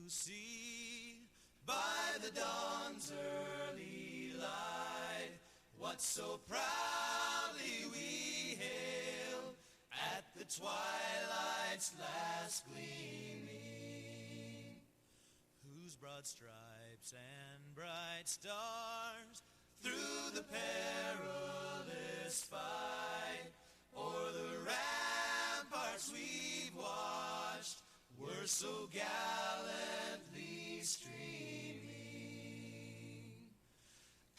see by the dawn's early light what so proudly we hail at the twilight's last gleaming, whose broad stripes and bright stars through the perilous fight o'er the ramparts we've watched were so gallantly streaming,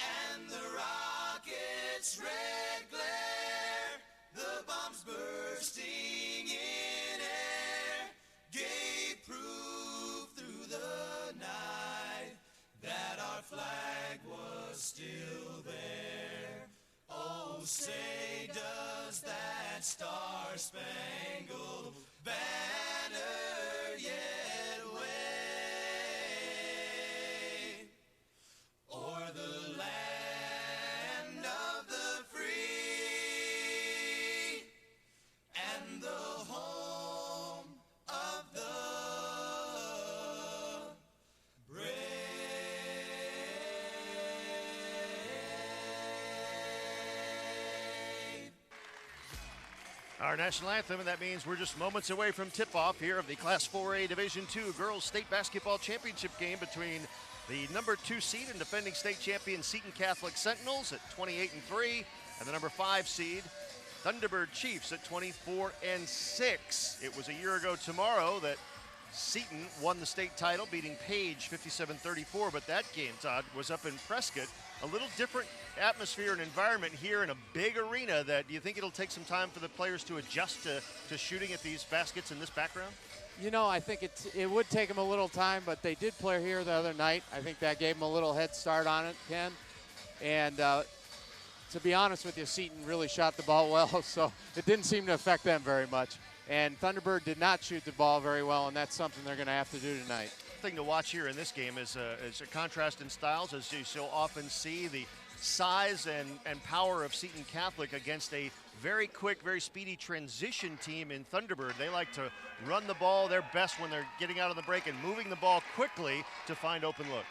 and the rocket's red glare, the bombs bursting in air, gave proof through the night that our flag was still there. Oh, say does that star-spangled banner yet wave o'er the land of the free and the home of the brave. Our national anthem, and that means we're just moments away from tip-off here of the Class 4A Division II Girls State Basketball Championship game between the number 2 seed and defending state champion Seton Catholic Sentinels at 28-3, and the number 5 seed Thunderbird Chiefs at 24-6. It was a year ago tomorrow that Seton won the state title, beating Page 57-34, but that game, Todd, was up in Prescott. A little different atmosphere and environment here in a big arena. Do you think it'll take some time for the players to adjust to shooting at these baskets in this background? You know, I think it would take them a little time, but they did play here the other night. I think that gave them a little head start on it, Ken. And to be honest with you, Seton really shot the ball well, so it didn't seem to affect them very much. And Thunderbird did not shoot the ball very well, and that's something they're going to have to do tonight. The thing to watch here in this game is a contrast in styles, as you so often see, the size and power of Seton Catholic against a very quick, very speedy transition team in Thunderbird. They like to run the ball their best when they're getting out of the break and moving the ball quickly to find open looks.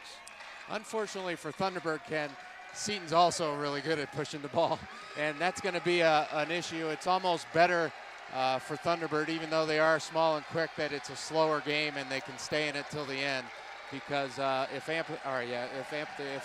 Unfortunately for Thunderbird, Ken, Seton's also really good at pushing the ball, and that's going to be an issue. It's almost better for Thunderbird, even though they are small and quick, that it's a slower game and they can stay in it till the end. Because if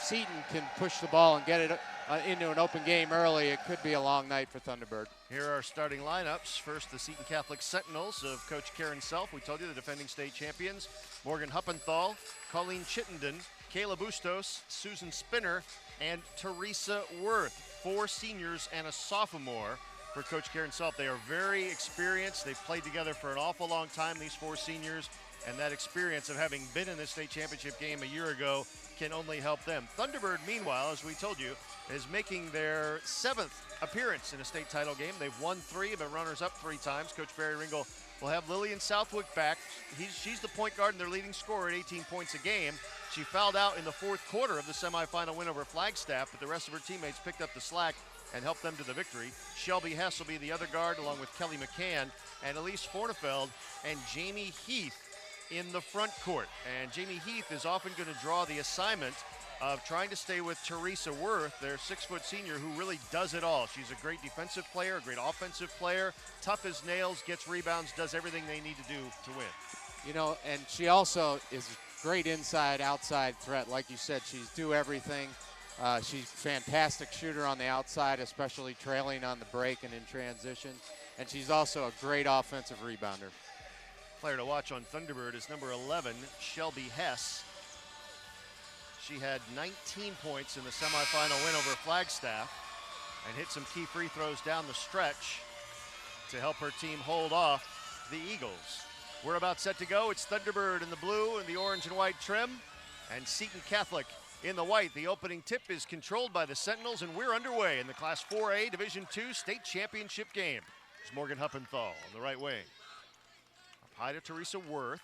Seton can push the ball and get it into an open game early, it could be a long night for Thunderbird. Here are our starting lineups. First, the Seton Catholic Sentinels of Coach Karen Self. We told you the defending state champions. Morgan Huppenthal, Colleen Chittenden, Kayla Bustos, Susan Spinner, and Teresa Worth. 4 seniors and a sophomore for Coach Karen Self. They are very experienced. They've played together for an awful long time, these 4 seniors, and that experience of having been in this state championship game a year ago can only help them. Thunderbird, meanwhile, as we told you, is making their 7th appearance in a state title game. They've won 3, been runners-up 3 times. Coach Barry Ringel will have Lillian Southwick back. She's the point guard and their leading scorer at 18 points a game. She fouled out in the 4th quarter of the semifinal win over Flagstaff, but the rest of her teammates picked up the slack and helped them to the victory. Shelby Hess will be the other guard, along with Kelly McCann and Elise Fornefeld and Jamie Heath in the front court. And Jamie Heath is often going to draw the assignment of trying to stay with Teresa Worth, their 6-foot senior, who really does it all. She's a great defensive player, a great offensive player, tough as nails, gets rebounds, does everything they need to do to win. You know, and she also is a great inside, outside threat. Like you said, she's do everything. She's a fantastic shooter on the outside, especially trailing on the break and in transition. And she's also a great offensive rebounder. Player to watch on Thunderbird is number 11, Shelby Hess. She had 19 points in the semifinal win over Flagstaff and hit some key free throws down the stretch to help her team hold off the Eagles. We're about set to go. It's Thunderbird in the blue and the orange and white trim, and Seton Catholic in the white. The opening tip is controlled by the Sentinels, and we're underway in the Class 4A Division II State Championship game. There's Morgan Huppenthal on the right wing. Up high to Teresa Worth.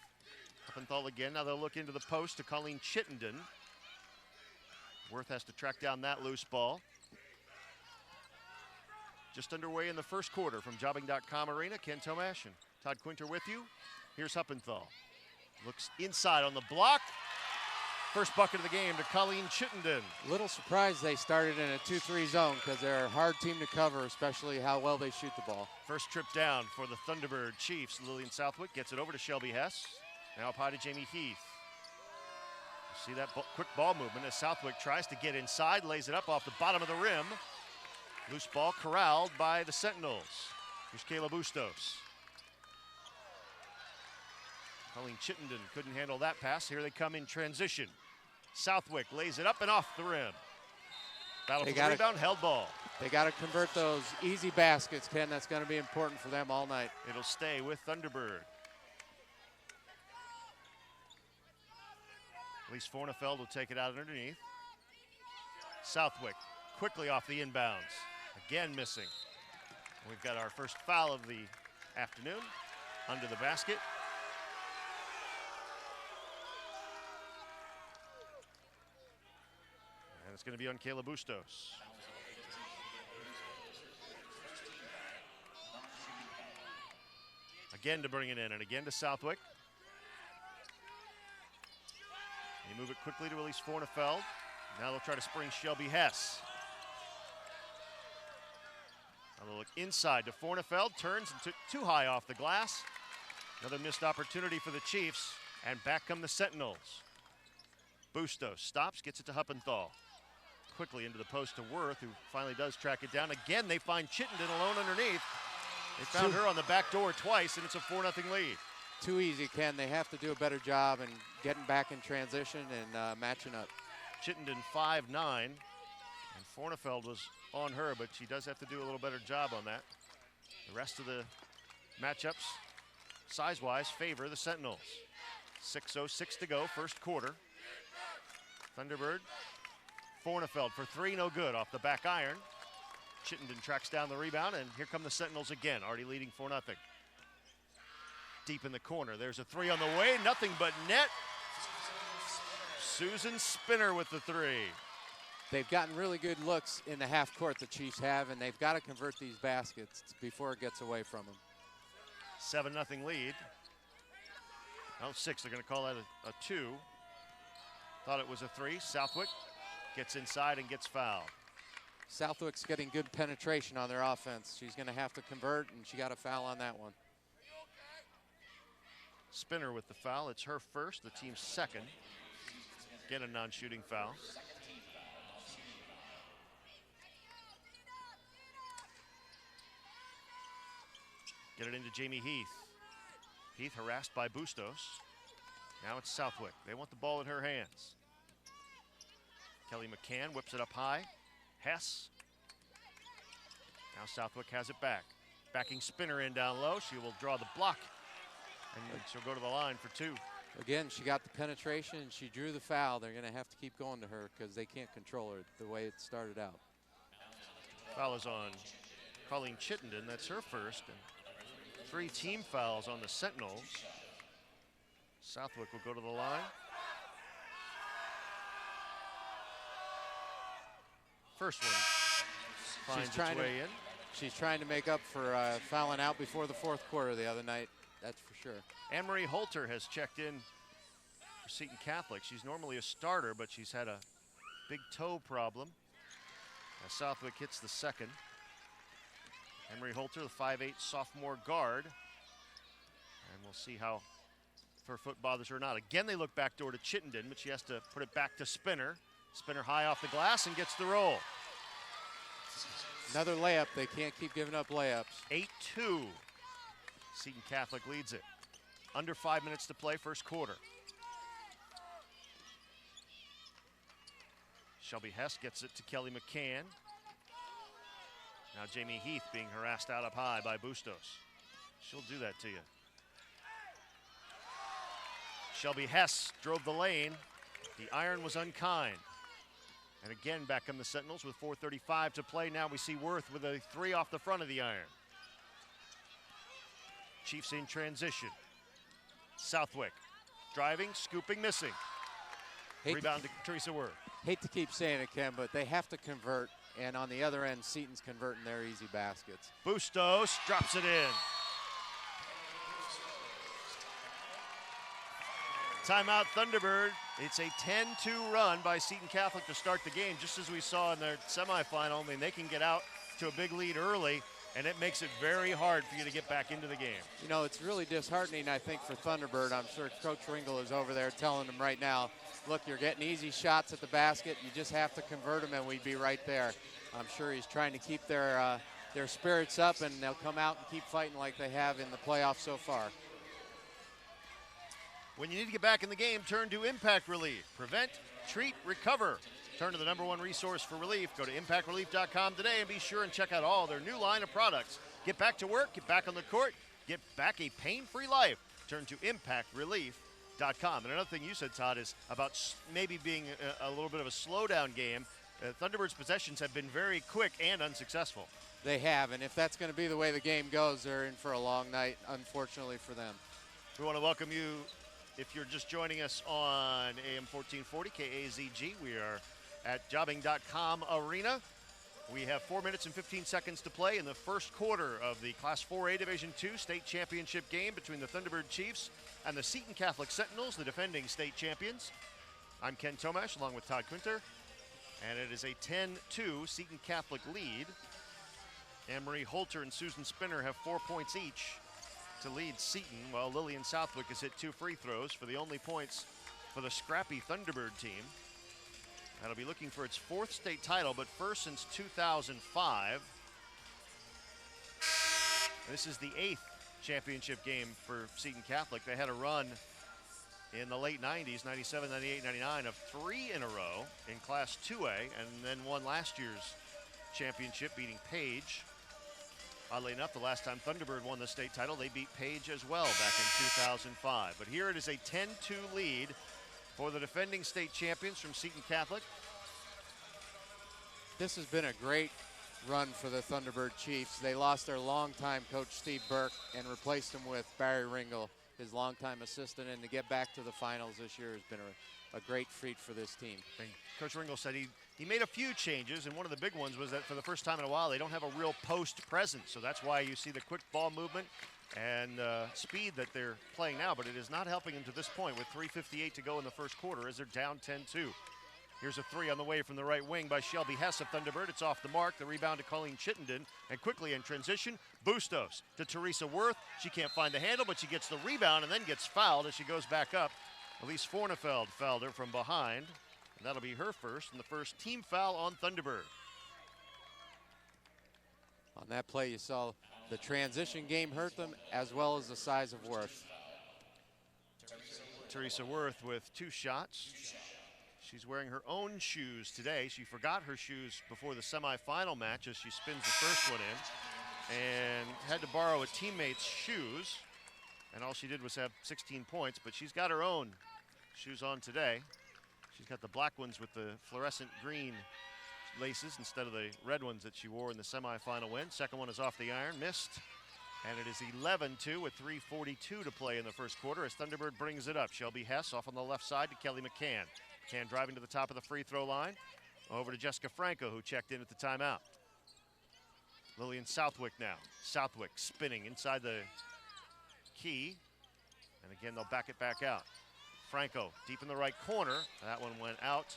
Huppenthal again. Now they'll look into the post to Colleen Chittenden. Worth has to track down that loose ball. Just underway in the first quarter from Jobbing.com Arena. Ken Tomash and Todd Quinter with you. Here's Huppenthal. Looks inside on the block. First bucket of the game to Colleen Chittenden. Little surprised they started in a 2-3 zone because they're a hard team to cover, especially how well they shoot the ball. First trip down for the Thunderbird Chiefs. Lillian Southwick gets it over to Shelby Hess. Now up high to Jamie Heath. See that quick ball movement as Southwick tries to get inside, lays it up off the bottom of the rim. Loose ball corralled by the Sentinels. Here's Kayla Bustos. Colleen Chittenden couldn't handle that pass. Here they come in transition. Southwick lays it up and off the rim. Battle for the rebound, held ball. They got to convert those easy baskets, Ken. That's going to be important for them all night. It'll stay with Thunderbird. Elise Fornefeld will take it out underneath. Southwick quickly off the inbounds. Again missing. We've got our first foul of the afternoon under the basket. And it's going to be on Kayla Bustos. Again to bring it in, and again to Southwick. They move it quickly to release Fornefeld. Now they'll try to spring Shelby Hess. Now they'll look inside to Fornefeld, turns and too high off the glass. Another missed opportunity for the Chiefs, and back come the Sentinels. Bustos stops, gets it to Huppenthal. Quickly into the post to Worth, who finally does track it down. Again, they find Chittenden alone underneath. They found her on the back door twice, and it's a 4-0 lead. Too easy, Ken. They have to do a better job in getting back in transition and matching up. Chittenden 5'9", and Fornefeld was on her, but she does have to do a little better job on that. The rest of the matchups, size-wise, favor the Sentinels. 6:06 to go, first quarter. Thunderbird, Fornefeld for three, no good, off the back iron. Chittenden tracks down the rebound, and here come the Sentinels again, already leading 4-0. Deep in the corner, there's a three on the way, nothing but net. Susan Spinner with the three. They've gotten really good looks in the half court, the Chiefs have, and they've got to convert these baskets before it gets away from them. 7-0 lead. Now 6, they're going to call that a 2. Thought it was a 3. Southwick gets inside and gets fouled. Southwick's getting good penetration on their offense. She's going to have to convert, and she got a foul on that one. Spinner with the foul. It's her first, the team's second. Again, a non-shooting foul. Get it into Jamie Heath. Heath harassed by Bustos. Now it's Southwick. They want the ball in her hands. Kelly McCann whips it up high. Hess. Now Southwick has it back. Backing Spinner in down low. She will draw the block, and she'll go to the line for 2. Again, she got the penetration, and she drew the foul. They're going to have to keep going to her because they can't control her the way it started out. Foul is on Colleen Chittenden. That's her first. And 3 team fouls on the Sentinels. Southwick will go to the line. First one finds its way in. She's trying to make up for fouling out before the fourth quarter the other night. That's for sure. Anne-Marie Holter has checked in for Seton Catholic. She's normally a starter, but she's had a big toe problem. As Southwick hits the second. Anne-Marie Holter, the 5'8" sophomore guard. And we'll see how if her foot bothers her or not. Again, they look backdoor to Chittenden, but she has to put it back to Spinner. Spinner high off the glass and gets the roll. Another layup. They can't keep giving up layups. 8-2. Seton Catholic leads it. Under 5 minutes to play, first quarter. Shelby Hess gets it to Kelly McCann. Now Jamie Heath being harassed out up high by Bustos. She'll do that to you. Shelby Hess drove the lane. The iron was unkind. And again, back come the Sentinels with 4:35 to play. Now we see Worth with a 3 off the front of the iron. Chiefs in transition. Southwick driving, scooping, missing. Rebound to Teresa Worth. Hate to keep saying it, Ken, but they have to convert. And on the other end, Seton's converting their easy baskets. Bustos drops it in. Timeout Thunderbird. It's a 10-2 run by Seton Catholic to start the game, just as we saw in their semifinal. I mean, they can get out to a big lead early, and it makes it very hard for you to get back into the game. You know, it's really disheartening, I think, for Thunderbird. I'm sure Coach Ringel is over there telling them right now, look, you're getting easy shots at the basket. You just have to convert them, and we'd be right there. I'm sure he's trying to keep their spirits up, and they'll come out and keep fighting like they have in the playoffs so far. When you need to get back in the game, turn to Impact Relief. Prevent, treat, recover. Turn to the #1 resource for relief. Go to impactrelief.com today and be sure and check out all their new line of products. Get back to work, get back on the court, get back a pain-free life. Turn to impactrelief.com. And another thing you said, Todd, is about maybe being a little bit of a slowdown game. Thunderbird's possessions have been very quick and unsuccessful. They have, and if that's going to be the way the game goes, they're in for a long night, unfortunately for them. We want to welcome you if you're just joining us on AM 1440 KAZG. We are at jobbing.com arena. We have 4 minutes and 15 seconds to play in the first quarter of the Class 4A Division II state championship game between the Thunderbird Chiefs and the Seton Catholic Sentinels, the defending state champions. I'm Ken Tomash along with Todd Quinter, and it is a 10-2 Seton Catholic lead. Anne-Marie Holter and Susan Spinner have 4 points each to lead Seton, while Lillian Southwick has hit 2 free throws for the only points for the scrappy Thunderbird team. That'll be looking for its 4th state title, but first since 2005. This is the 8th championship game for Seton Catholic. They had a run in the late 90s, 97, 98, 99, of 3 in a row in Class 2A, and then won last year's championship, beating Page. Oddly enough, the last time Thunderbird won the state title, they beat Page as well back in 2005. But here it is a 10-2 lead for the defending state champions from Seton Catholic. This has been a great run for the Thunderbird Chiefs. They lost their longtime coach, Steve Burke, and replaced him with Barry Ringel, his longtime assistant. And to get back to the finals this year has been a great feat for this team. And Coach Ringel said he made a few changes, and one of the big ones was that for the first time in a while, they don't have a real post presence. So that's why you see the quick ball movement and speed that they're playing now, but it is not helping them to this point with 3:58 to go in the first quarter as they're down 10-2. Here's a 3 on the way from the right wing by Shelby Hess of Thunderbird. It's off the mark. The rebound to Colleen Chittenden, and quickly in transition, Bustos to Teresa Worth. She can't find the handle, but she gets the rebound and then gets fouled as she goes back up. Elise Fornefeld fouled her from behind, and that'll be her first, and the first team foul on Thunderbird. On that play, you saw the transition game hurt them, as well as the size of Worth. Teresa Worth with 2 shots. She's wearing her own shoes today. She forgot her shoes before the semifinal match as she spins the first one in, and had to borrow a teammate's shoes, and all she did was have 16 points, but she's got her own shoes on today. She's got the black ones with the fluorescent green laces instead of the red ones that she wore in the semifinal win. Second one is off the iron, missed. And it is 11-2 with 3:42 to play in the first quarter as Thunderbird brings it up. Shelby Hess off on the left side to Kelly McCann. McCann driving to the top of the free throw line. Over to Jessica Franco, who checked in at the timeout. Lillian Southwick now. Southwick spinning inside the key. And again, they'll back it back out. Franco deep in the right corner. That one went out.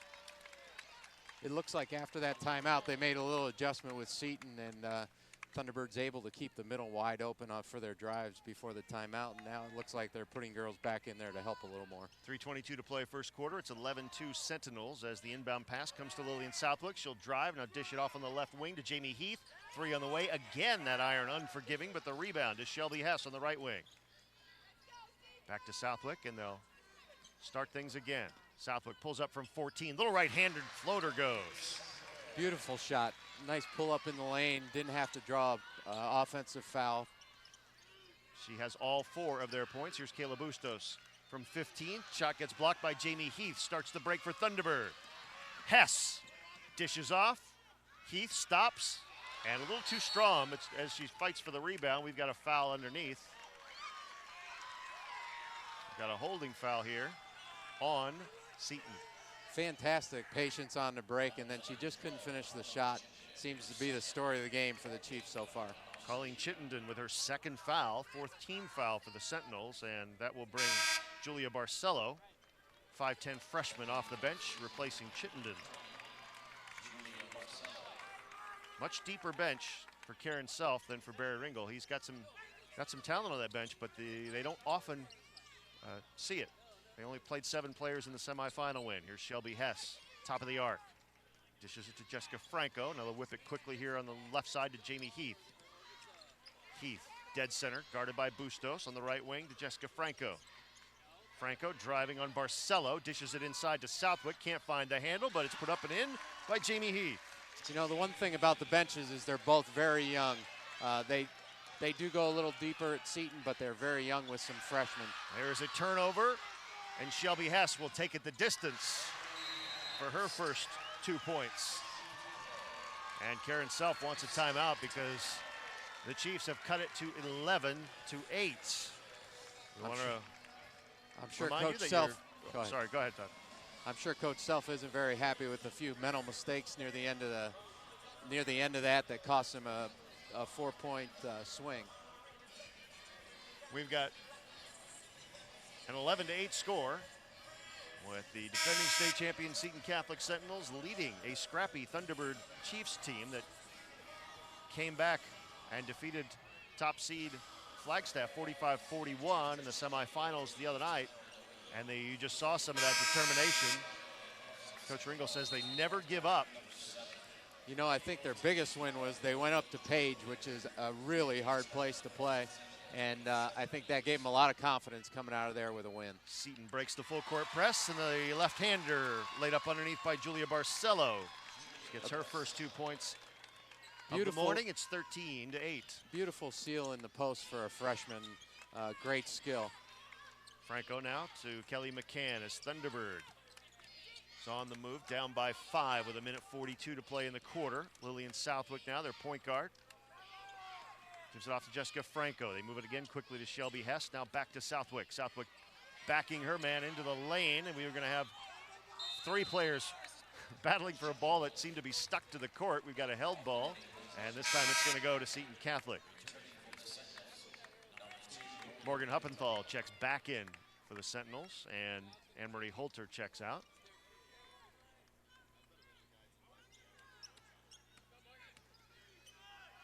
It looks like after that timeout, they made a little adjustment with Seton, and Thunderbird's able to keep the middle wide open for their drives before the timeout, and now it looks like they're putting girls back in there to help a little more. 3:22 to play first quarter. It's 11-2 Sentinels as the inbound pass comes to Lillian Southwick. She'll drive, now dish it off on the left wing to Jamie Heath. 3 on the way. Again, that iron unforgiving, but the rebound is Shelby Hess on the right wing. Back to Southwick, and they'll start things again. Southwick pulls up from 14. Little right-handed floater goes. Beautiful shot. Nice pull up in the lane. Didn't have to draw offensive foul. She has all 4 of their points. Here's Kayla Bustos from 15. Shot gets blocked by Jamie Heath. Starts the break for Thunderbird. Hess dishes off. Heath stops. And a little too strong as she fights for the rebound. We've got a foul underneath. We've got a holding foul here on Seton. Fantastic patience on the break, and then she just couldn't finish the shot. Seems to be the story of the game for the Chiefs so far. Colleen Chittenden with her 2nd foul, 4th team foul for the Sentinels, and that will bring Julia Barcelo 5'10" freshman off the bench, replacing Chittenden. Much deeper bench for Karen Self than for Barry Ringel. He's got some talent on that bench, but they don't often see it. They only played 7 players in the semifinal win. Here's Shelby Hess, top of the arc. Dishes it to Jessica Franco. Another whip it quickly here on the left side to Jamie Heath. Heath, dead center, guarded by Bustos on the right wing to Jessica Franco. Franco driving on Barcelo, dishes it inside to Southwick. Can't find the handle, but it's put up and in by Jamie Heath. You know, the one thing about the benches is they're both very young. They do go a little deeper at Seton, but they're very young with some freshmen. There's a turnover, and Shelby Hess will take it the distance for her first 2 points. And Karen Self wants a timeout because the Chiefs have cut it to 11-8. I'm sure Coach Self. Go ahead, Todd. I'm sure Coach Self isn't very happy with a few mental mistakes near the end of that cost him a 4-point swing. We've got an 11-8 score, with the defending state champion Seton Catholic Sentinels leading a scrappy Thunderbird Chiefs team that came back and defeated top seed Flagstaff 45-41 in the semifinals the other night. And you just saw some of that determination. Coach Ringel says they never give up. You know, I think their biggest win was they went up to Page, which is a really hard place to play. And I think that gave them a lot of confidence coming out of there with a win. Seton breaks the full court press, and the left-hander laid up underneath by Julia Barcelo. She gets her first 2 points of the morning. It's 13-8. Beautiful seal in the post for a freshman. Great skill. Franco now to Kelly McCann as Thunderbird is on the move, down by 5 with 1:42 to play in the quarter. Lillian Southwick now, their point guard. Gives it off to Jessica Franco. They move it again quickly to Shelby Hess. Now back to Southwick. Southwick backing her man into the lane, and we are going to have 3 players battling for a ball that seemed to be stuck to the court. We've got a held ball, and this time it's going to go to Seton Catholic. Morgan Huppenthal checks back in for the Sentinels, and Anne-Marie Holter checks out.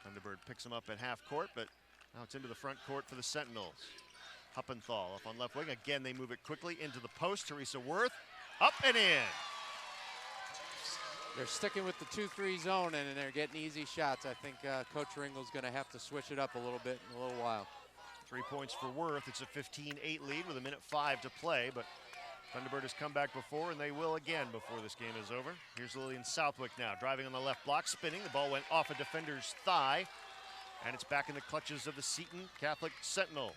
Thunderbird picks him up at half court, but now it's into the front court for the Sentinels. Huppenthal up on left wing. Again, they move it quickly into the post. Teresa Worth, up and in. They're sticking with the 2-3 zone, and they're getting easy shots. I think Coach Ringel's going to have to switch it up a little bit in a little while. 3 points for Worth. It's a 15-8 lead with 1:05 to play, but Thunderbird has come back before, and they will again before this game is over. Here's Lillian Southwick now, driving on the left block, spinning. The ball went off a defender's thigh, and it's back in the clutches of the Seton Catholic Sentinels.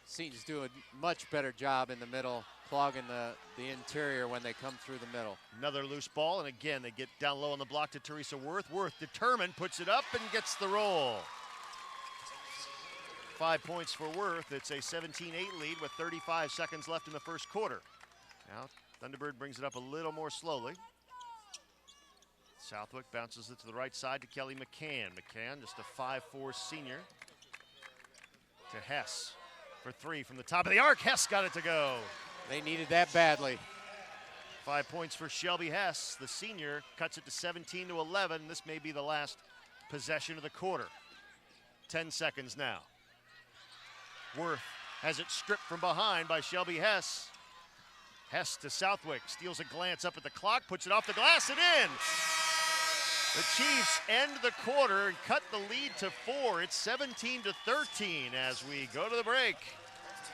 Seton's doing a much better job in the middle, clogging the interior when they come through the middle. Another loose ball, and again, they get down low on the block to Teresa Worth. Worth, determined, puts it up and gets the roll. 5 points for Worth. It's a 17-8 lead with 35 seconds left in the first quarter. Now, Thunderbird brings it up a little more slowly. Southwick bounces it to the right side to Kelly McCann. McCann, just a 5'4" senior. To Hess for 3 from the top of the arc. Hess got it to go. They needed that badly. 5 points for Shelby Hess. The senior cuts it to 17-11. This may be the last possession of the quarter. 10 seconds now. Worth has it stripped from behind by Shelby Hess. Hess to Southwick, steals a glance up at the clock, puts it off the glass and in. The Chiefs end the quarter and cut the lead to 4. It's 17-13 as we go to the break.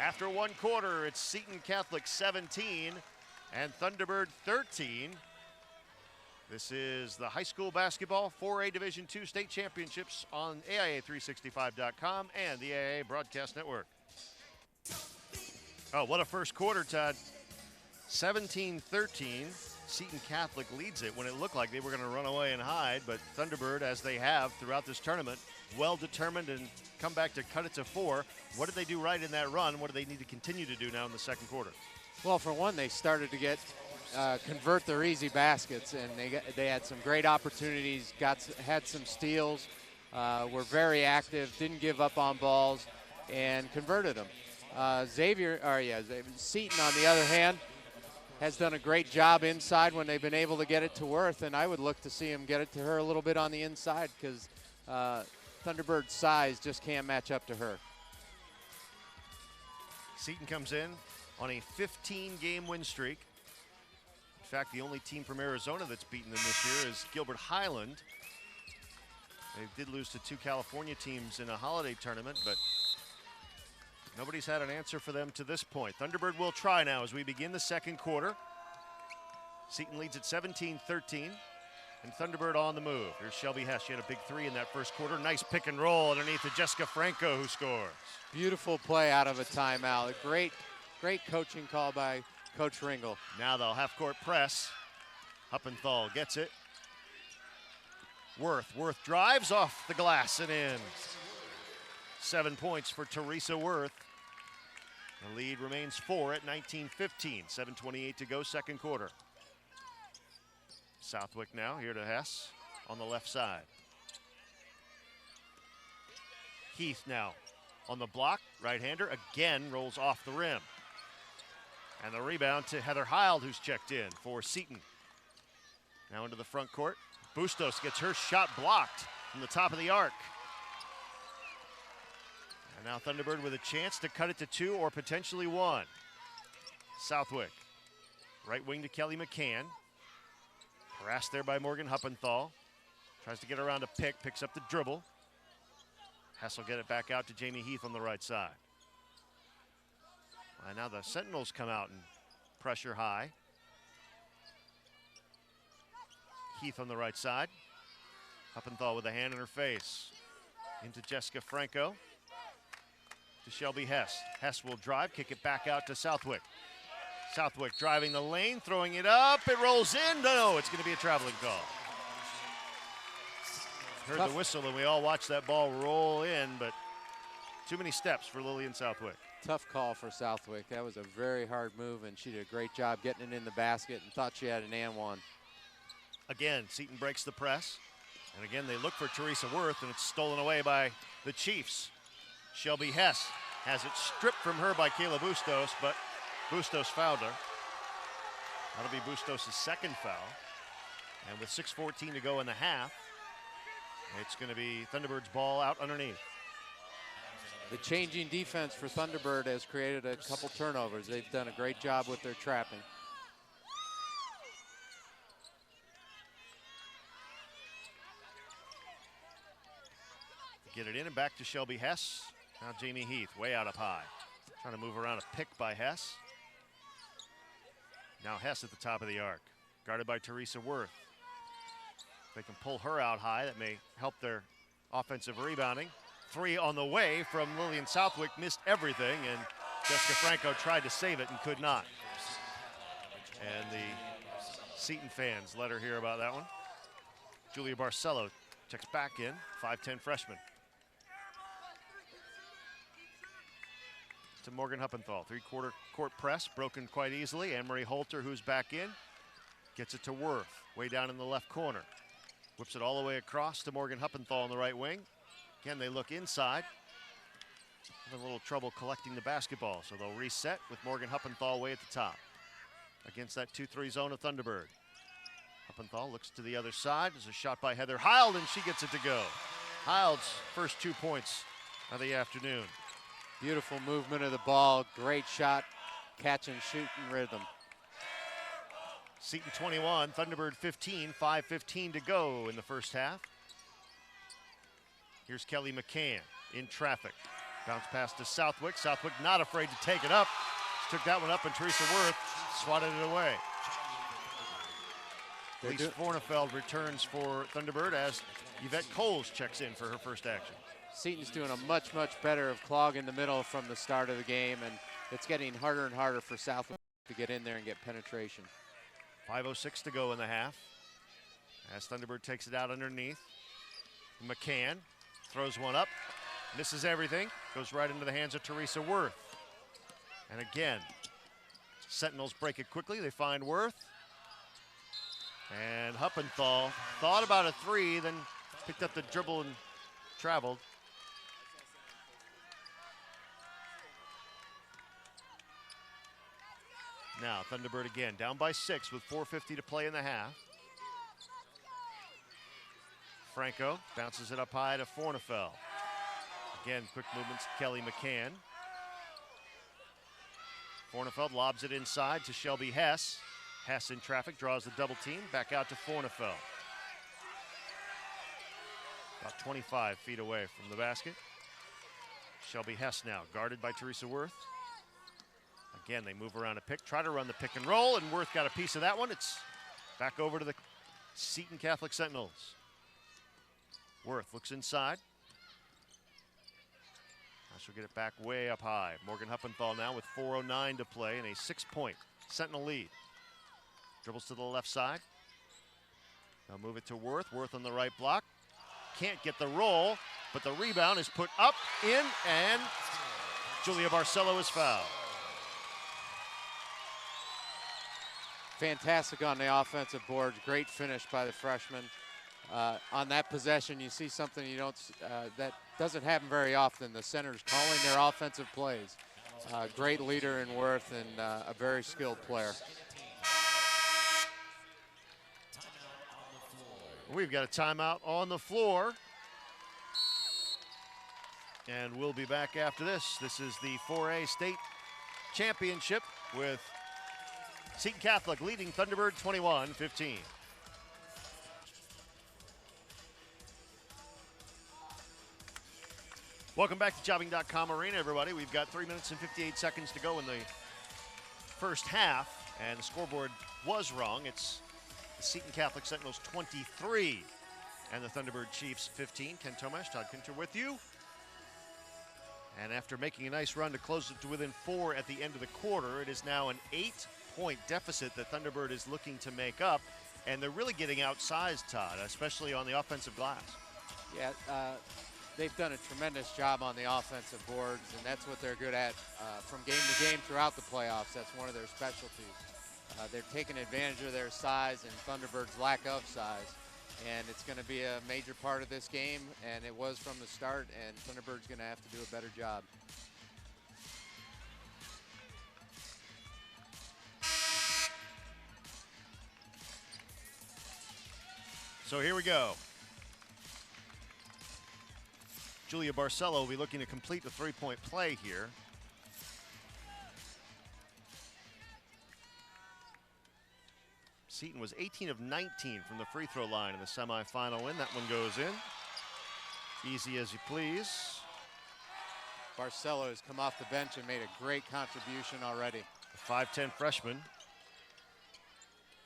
After 1 quarter, it's Seton Catholic 17 and Thunderbird 13. This is the high school basketball 4A Division II state championships on AIA365.com and the AIA Broadcast Network. Oh, what a first quarter, Todd. 17-13, Seton Catholic leads it when it looked like they were going to run away and hide, but Thunderbird, as they have throughout this tournament, well determined and come back to cut it to 4. What did they do right in that run? What do they need to continue to do now in the second quarter? Well, for one, they started to convert their easy baskets, and they had some great opportunities, had some steals, were very active, didn't give up on balls, and converted them. Seton, on the other hand, has done a great job inside when they've been able to get it to Worth, and I would look to see him get it to her a little bit on the inside because Thunderbird's size just can't match up to her. Seton comes in on a 15-game win streak. In fact, the only team from Arizona that's beaten them this year is Gilbert Highland. They did lose to 2 California teams in a holiday tournament, but nobody's had an answer for them to this point. Thunderbird will try now as we begin the second quarter. Seton leads at 17-13, and Thunderbird on the move. Here's Shelby Hess. She had a big 3 in that first quarter. Nice pick and roll underneath to Jessica Franco, who scores. Beautiful play out of a timeout. A great coaching call by Coach Ringel. Now they'll half-court press. Huppenthal gets it. Worth drives off the glass and in. 7 points for Teresa Worth. The lead remains 4 at 19-15. 7:28 to go, second quarter. Southwick now here to Hess on the left side. Heath now on the block, right-hander, again rolls off the rim. And the rebound to Heather Heald, who's checked in for Seton. Now into the front court. Bustos gets her shot blocked from the top of the arc. And now Thunderbird with a chance to cut it to 2 or potentially 1. Southwick, right wing to Kelly McCann. Harassed there by Morgan Huppenthal. Tries to get around a pick, picks up the dribble. Hess will get it back out to Jamie Heath on the right side. And now the Sentinels come out and pressure high. Heath on the right side. Huppenthal with a hand in her face. Into Jessica Franco. To Shelby Hess. Hess will drive, kick it back out to Southwick. Southwick driving the lane, throwing it up. It rolls in. No, it's going to be a traveling call. Heard the whistle, and we all watched that ball roll in, but too many steps for Lillian Southwick. Tough call for Southwick. That was a very hard move, and she did a great job getting it in the basket and thought she had an and one. Again, Seton breaks the press. And again, they look for Teresa Worth, and it's stolen away by the Chiefs. Shelby Hess has it stripped from her by Kayla Bustos, but Bustos fouled her. That'll be Bustos' second foul. And with 6:14 to go in the half, it's going to be Thunderbird's ball out underneath. The changing defense for Thunderbird has created a couple turnovers. They've done a great job with their trapping. Get it in and back to Shelby Hess. Now Jamie Heath way out up high. Trying to move around a pick by Hess. Now Hess at the top of the arc. Guarded by Teresa Worth. If they can pull her out high, that may help their offensive rebounding. 3 on the way from Lillian Southwick, missed everything, and Jessica Franco tried to save it and could not. And the Seton fans let her hear about that one. Julia Barcelo checks back in, 5'10" freshman. To Morgan Huppenthal, 3-quarter court press, broken quite easily. Anne-Marie Holter, who's back in, gets it to Worth, way down in the left corner. Whips it all the way across to Morgan Huppenthal on the right wing. Again, they look inside. Having a little trouble collecting the basketball, so they'll reset with Morgan Huppenthal way at the top. Against that 2-3 zone of Thunderbird. Huppenthal looks to the other side. There's a shot by Heather Heald, and she gets it to go. Heild's first 2 points of the afternoon. Beautiful movement of the ball, great shot, catch and shoot in rhythm. Seton 21, Thunderbird 15, 5:15 to go in the first half. Here's Kelly McCann in traffic. Bounce pass to Southwick. Southwick not afraid to take it up. She took that one up, and Teresa Worth swatted it away. Elise Fornefeld returns for Thunderbird as Yvette Coles checks in for her first action. Seton's doing a much better of clogging the middle from the start of the game, and it's getting harder and harder for Southwick to get in there and get penetration. 5:06 to go in the half as Thunderbird takes it out underneath. McCann throws one up, misses everything, goes right into the hands of Teresa Worth. And again, Sentinels break it quickly. They find Worth. And Huppenthal thought about a 3, then picked up the dribble and traveled. Now Thunderbird again, down by 6 with 4:50 to play in the half. Franco bounces it up high to Fornefeld. Again, quick movements to Kelly McCann. Fornefeld lobs it inside to Shelby Hess. Hess in traffic, draws the double team, back out to Fornefeld. About 25 feet away from the basket. Shelby Hess now, guarded by Teresa Worth. Again, they move around a pick, try to run the pick and roll, and Worth got a piece of that one. It's back over to the Seton Catholic Sentinels. Worth looks inside. Now she'll get it back way up high. Morgan Huppenthal now with 4:09 to play and a 6-point Sentinel lead. Dribbles to the left side. Now move it to Worth. Worth on the right block. Can't get the roll, but the rebound is put up, in, and Julia Barcelo is fouled. Fantastic on the offensive boards. Great finish by the freshman. On that possession, you see something you don't that doesn't happen very often. The centers calling their offensive plays. Great leader in Worth and a very skilled player. We've got a timeout on the floor. And we'll be back after this. This is the 4A state championship with Seton Catholic leading Thunderbird 21-15. Welcome back to Jobbing.com Arena, everybody. We've got 3 minutes and 58 seconds to go in the first half, and the scoreboard was wrong. It's the Seton Catholic Sentinels 23 and the Thunderbird Chiefs 15. Ken Tomash, Todd Kunter with you. And after making a nice run to close it to within 4 at the end of the quarter, it is now an 8-point deficit that Thunderbird is looking to make up. And they're really getting outsized, Todd, especially on the offensive glass. Yeah, they've done a tremendous job on the offensive boards, and that's what they're good at from game to game throughout the playoffs. That's one of their specialties. They're taking advantage of their size and Thunderbird's lack of size. And it's going to be a major part of this game, and it was from the start, and Thunderbird's going to have to do a better job. So here we go. Julia Barcelo will be looking to complete the three-point play here. Seton was 18 of 19 from the free throw line in the semifinal win. That one goes in. Easy as you please. Barcelo has come off the bench and made a great contribution already. The 5'10 freshman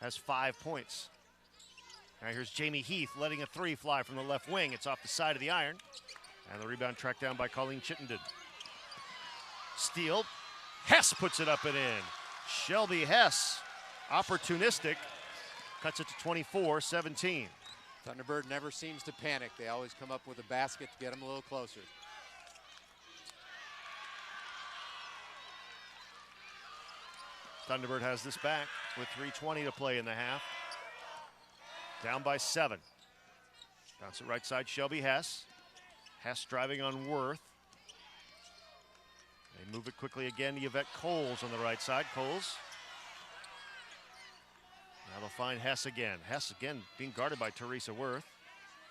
has 5 points. Now here's Jamie Heath letting a three fly from the left wing. It's off the side of the iron. And the rebound tracked down by Colleen Chittenden. Steal. Hess puts it up and in. Shelby Hess, opportunistic, cuts it to 24-17. Thunderbird never seems to panic. They always come up with a basket to get them a little closer. Thunderbird has this back with 3:20 to play in the half. Down by 7. Bounce it right side, Shelby Hess. Hess driving on Worth. They move it quickly again to Yvette Coles on the right side. Coles. Now they'll find Hess again. Hess again being guarded by Teresa Worth.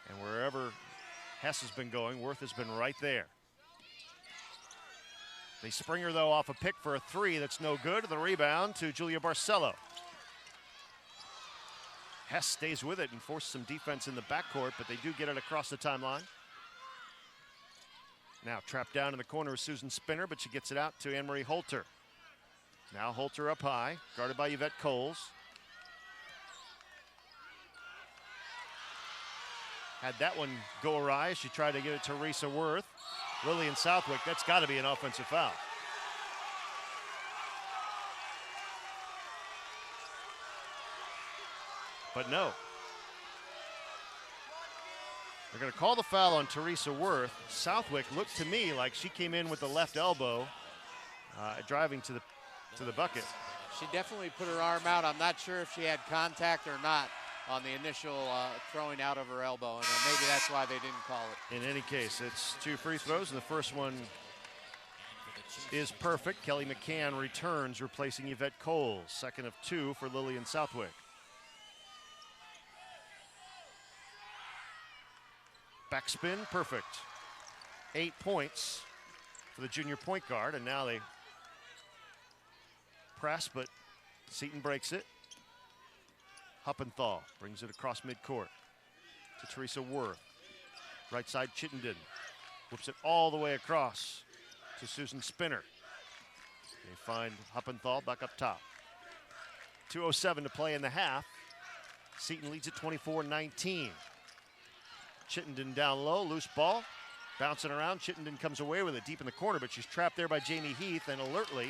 And wherever Hess has been going, Worth has been right there. They spring her, though, off a pick for a three that's no good. The rebound to Julia Barcelo. Hess stays with it and forces some defense in the backcourt, but they do get it across the timeline. Now trapped down in the corner is Susan Spinner, but she gets it out to Anne-Marie Holter. Now Holter up high, guarded by Yvette Coles. Had that one go awry. She tried to get it to Teresa Worth. Lillian Southwick, that's got to be an offensive foul. But no. They're going to call the foul on Teresa Worth. Southwick looked to me like she came in with the left elbow, driving to the bucket. She definitely put her arm out. I'm not sure if she had contact or not on the initial throwing out of her elbow, and maybe that's why they didn't call it. In any case, it's 2 free throws, and the first one is perfect. Kelly McCann returns, replacing Yvette Coles. Second of 2 for Lillian Southwick. Backspin, perfect. 8 points for the junior point guard, and now they press, but Seton breaks it. Huppenthal brings it across midcourt to Teresa Worth. Right side, Chittenden whips it all the way across to Susan Spinner. They find Huppenthal back up top. 2:07 to play in the half. Seton leads at 24-19. Chittenden down low, loose ball, bouncing around. Chittenden comes away with it deep in the corner, but she's trapped there by Jamie Heath and alertly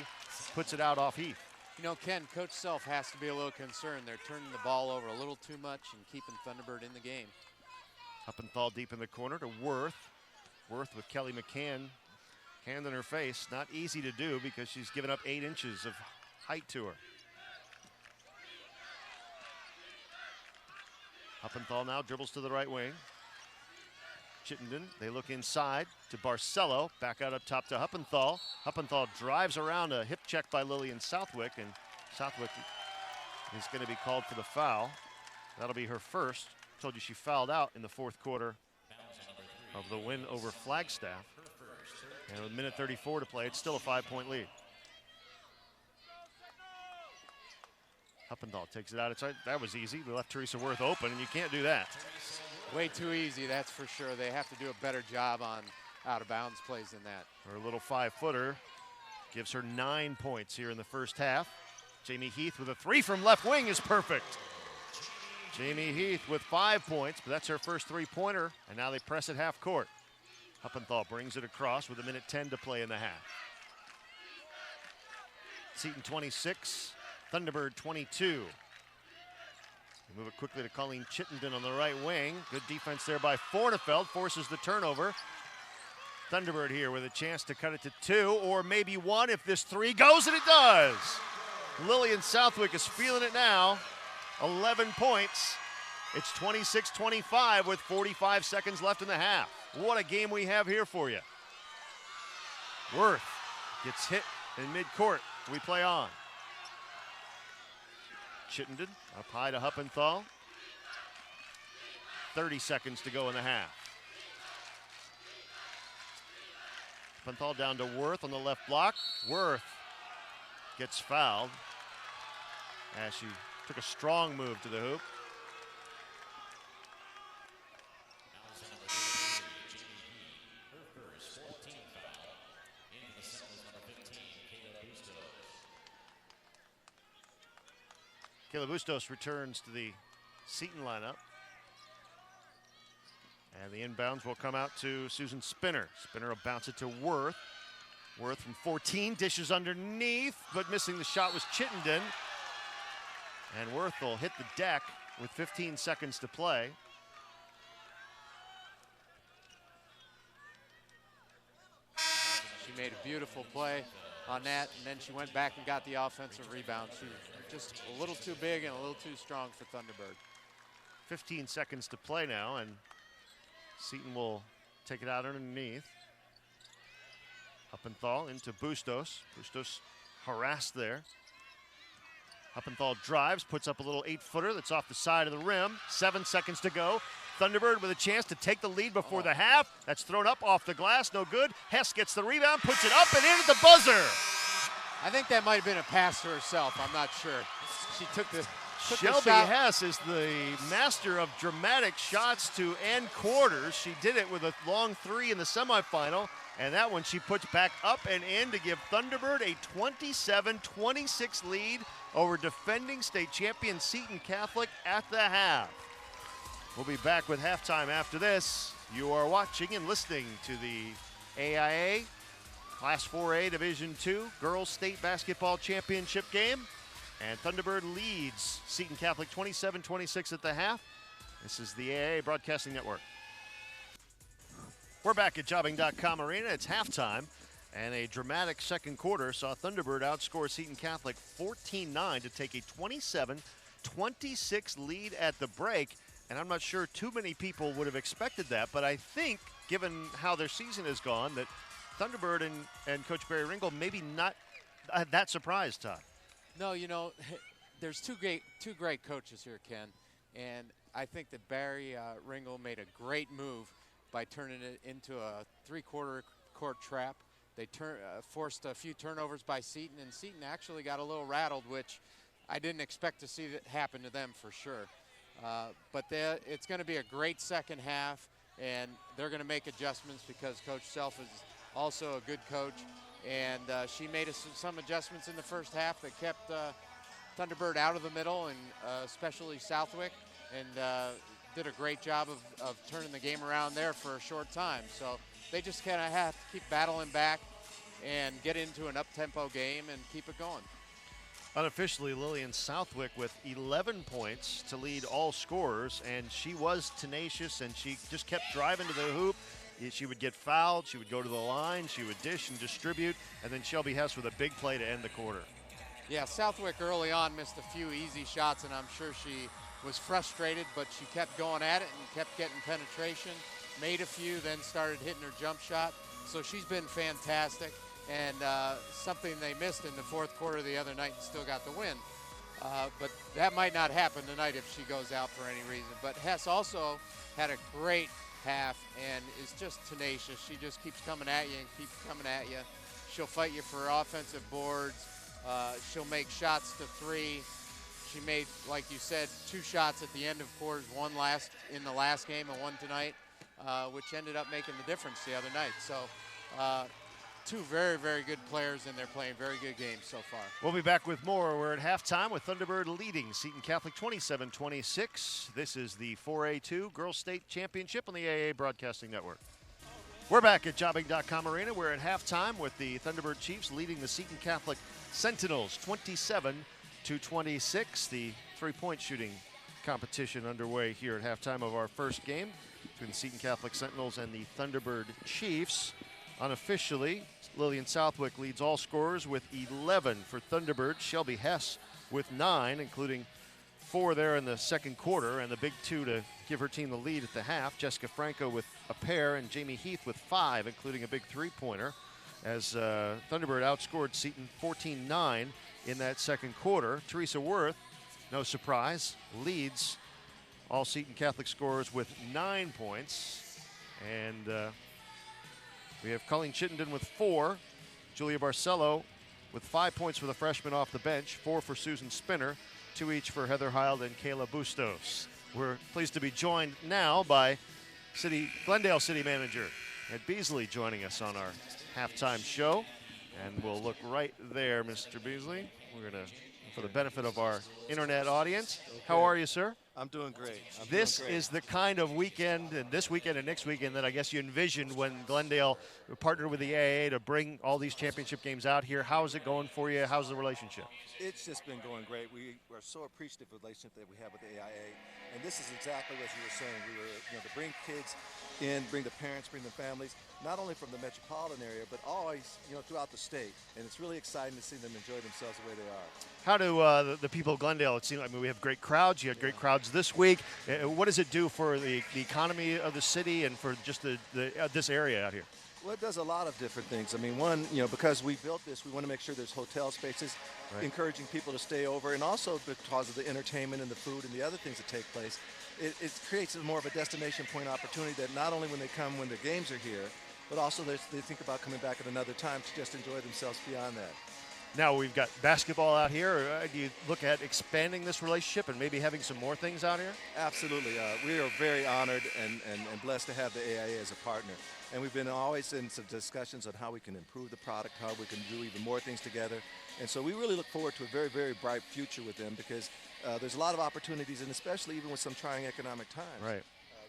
puts it out off Heath. You know, Ken, Coach Self has to be a little concerned. They're turning the ball over a little too much and keeping Thunderbird in the game. Huppenthal deep in the corner to Worth. Worth with Kelly McCann, hand in her face. Not easy to do because she's given up 8 inches of height to her. Huppenthal now dribbles to the right wing. Chittenden, they look inside to Barcelo, back out up top to Huppenthal. Huppenthal drives around a hip check by Lillian Southwick, and Southwick is going to be called for the foul. That'll be her first. Told you she fouled out in the 4th quarter of the win over Flagstaff. And with 1:34 to play, it's still a 5-point lead. Huppenthal takes it out. It's right. That was easy. We left Teresa Worth open, and you can't do that. Way too easy, that's for sure. They have to do a better job on out-of-bounds plays than that. Her little 5-footer gives her 9 points here in the first half. Jamie Heath with a 3 from left wing is perfect. Jamie Heath with 5 points, but that's her first 3-pointer, and now they press at half court. Huppenthal brings it across with 1:10 to play in the half. Seton 26, Thunderbird 22. They move it quickly to Colleen Chittenden on the right wing. Good defense there by Fornefeld, forces the turnover. Thunderbird here with a chance to cut it to 2 or maybe 1 if this 3 goes, and it does. Lillian Southwick is feeling it now. 11 points. It's 26-25 with 45 seconds left in the half. What a game we have here for you. Worth gets hit in midcourt. We play on. Chittenden up high to Huppenthal. 30 seconds to go in the half. Huppenthal down to Worth on the left block. Worth gets fouled as she took a strong move to the hoop. Kayla Bustos returns to the Seton lineup. And the inbounds will come out to Susan Spinner. Spinner will bounce it to Worth. Worth from 14, dishes underneath, but missing the shot was Chittenden. And Worth will hit the deck with 15 seconds to play. She made a beautiful play on that, and then she went back and got the offensive rebound. She was just a little too big and a little too strong for Thunderbird. 15 seconds to play now, and Seton will take it out underneath. Huppenthal into Bustos. Bustos harassed there. Huppenthal drives, puts up a little 8-footer that's off the side of the rim. 7 seconds to go. Thunderbird with a chance to take the lead before the half. That's thrown up off the glass, no good. Hess gets the rebound, puts it up and in at the buzzer. I think that might have been a pass to herself. I'm not sure. She took the Shelby Hess is the master of dramatic shots to end quarters. She did it with a long 3 in the semifinal, and that one she puts back up and in to give Thunderbird a 27-26 lead over defending state champion Seton Catholic at the half. We'll be back with halftime after this. You are watching and listening to the AIA Class 4A Division II Girls State Basketball Championship game. And Thunderbird leads Seton Catholic 27-26 at the half. This is the AIA Broadcasting Network. We're back at Jobbing.com Arena. It's halftime. And a dramatic second quarter saw Thunderbird outscore Seton Catholic 14-9 to take a 27-26 lead at the break. And I'm not sure too many people would have expected that, but I think, given how their season has gone, that Thunderbird and Coach Barry Ringel maybe not that surprised, Todd. No, there's two great coaches here, Ken, and I think that Barry Ringel made a great move by turning it into a three-quarter court trap. They forced a few turnovers by Seton, and Seton actually got a little rattled, which I didn't expect to see that happen to them for sure. But it's going to be a great second half, and they're going to make adjustments because Coach Self is also a good coach, and she made some adjustments in the first half that kept Thunderbird out of the middle, and especially Southwick, and did a great job of turning the game around there for a short time. So they just kind of have to keep battling back and get into an up-tempo game and keep it going. Unofficially, Lillian Southwick with 11 points to lead all scorers, and she was tenacious, and she just kept driving to the hoop. She would get fouled, she would go to the line, she would dish and distribute, and then Shelby Hess with a big play to end the quarter. Yeah, Southwick early on missed a few easy shots, and I'm sure she was frustrated, but she kept going at it and kept getting penetration, made a few, then started hitting her jump shot. So she's been fantastic, and something they missed in the fourth quarter the other night and still got the win. But that might not happen tonight if she goes out for any reason. But Hess also had a great half and is just tenacious. She just keeps coming at you and keeps coming at you. She'll fight you for offensive boards. She'll make shots to three. She made, like you said, 2 shots at the end of quarters, one in the last game and one tonight, which ended up making the difference the other night. So 2 very, very good players, and they're playing very good games so far. We'll be back with more. We're at halftime with Thunderbird leading Seton Catholic 27-26. This is the 4A2 Girls State Championship on the AA Broadcasting Network. We're back at Jobbing.com Arena. We're at halftime with the Thunderbird Chiefs leading the Seton Catholic Sentinels 27-26. The three-point shooting competition underway here at halftime of our first game between the Seton Catholic Sentinels and the Thunderbird Chiefs. Unofficially, Lillian Southwick leads all scorers with 11 for Thunderbird. Shelby Hess with 9, including 4 there in the second quarter, and the big 2 to give her team the lead at the half. Jessica Franco with a pair, and Jamie Heath with 5, including a big three-pointer, as Thunderbird outscored Seton 14-9 in that second quarter. Teresa Worth, no surprise, leads all Seton Catholic scorers with 9 points. And we have Colleen Chittenden with 4, Julia Barcelo with 5 points for the freshman off the bench, 4 for Susan Spinner, 2 each for Heather Heil and Kayla Bustos. We're pleased to be joined now by Glendale City Manager Ed Beasley joining us on our halftime show. And we'll look right there, Mr. Beasley. We're going to, for the benefit of our internet audience. Okay. How are you, sir? I'm doing great. This is the kind of weekend, and this weekend and next weekend, that I guess you envisioned when Glendale partnered with the AAA to bring all these championship games out here. How is it going for you? How's the relationship? It's just been going great. We are so appreciative of the relationship that we have with the AIA, and this is exactly what you were saying. We were, to bring kids in, bring the parents, bring the families, not only from the metropolitan area, but always, throughout the state. And it's really exciting to see them enjoy themselves the way they are. How do the people of Glendale, it seems, we have great crowds. You had great crowds this week. What does it do for the economy of the city and for just this area out here? Well, it does a lot of different things. I mean, one, because we built this, we want to make sure there's hotel spaces, right, encouraging people to stay over, and also because of the entertainment and the food and the other things that take place, it creates more of a destination point opportunity that not only when they come when the games are here, but also they think about coming back at another time to just enjoy themselves beyond that. Now we've got basketball out here. Do you look at expanding this relationship and maybe having some more things out here? Absolutely. We are very honored and blessed to have the AIA as a partner. And we've been always in some discussions on how we can improve the product, how we can do even more things together. And so we really look forward to a very, very bright future with them, because there's a lot of opportunities, and especially even with some trying economic times. Right.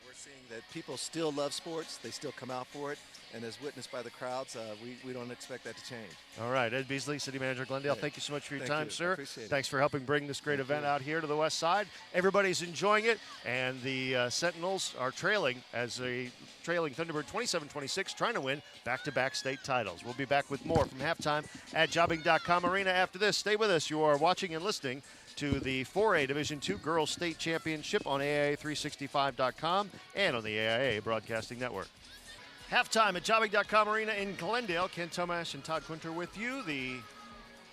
We're seeing that people still love sports. They still come out for it. And as witnessed by the crowds, we don't expect that to change. All right, Ed Beasley, City Manager Glendale, thank you so much for your time, sir. Appreciate it. Thanks for helping bring this great event out here to the west side. Everybody's enjoying it, and the Sentinels are trailing Thunderbird 27-26, trying to win back-to-back state titles. We'll be back with more from halftime at Jobbing.com Arena after this. Stay with us. You are watching and listening to the 4A Division II Girls State Championship on AIA365.com and on the AIA Broadcasting Network. Halftime at Jobbing.com Arena in Glendale. Ken Tomash and Todd Quinter with you. The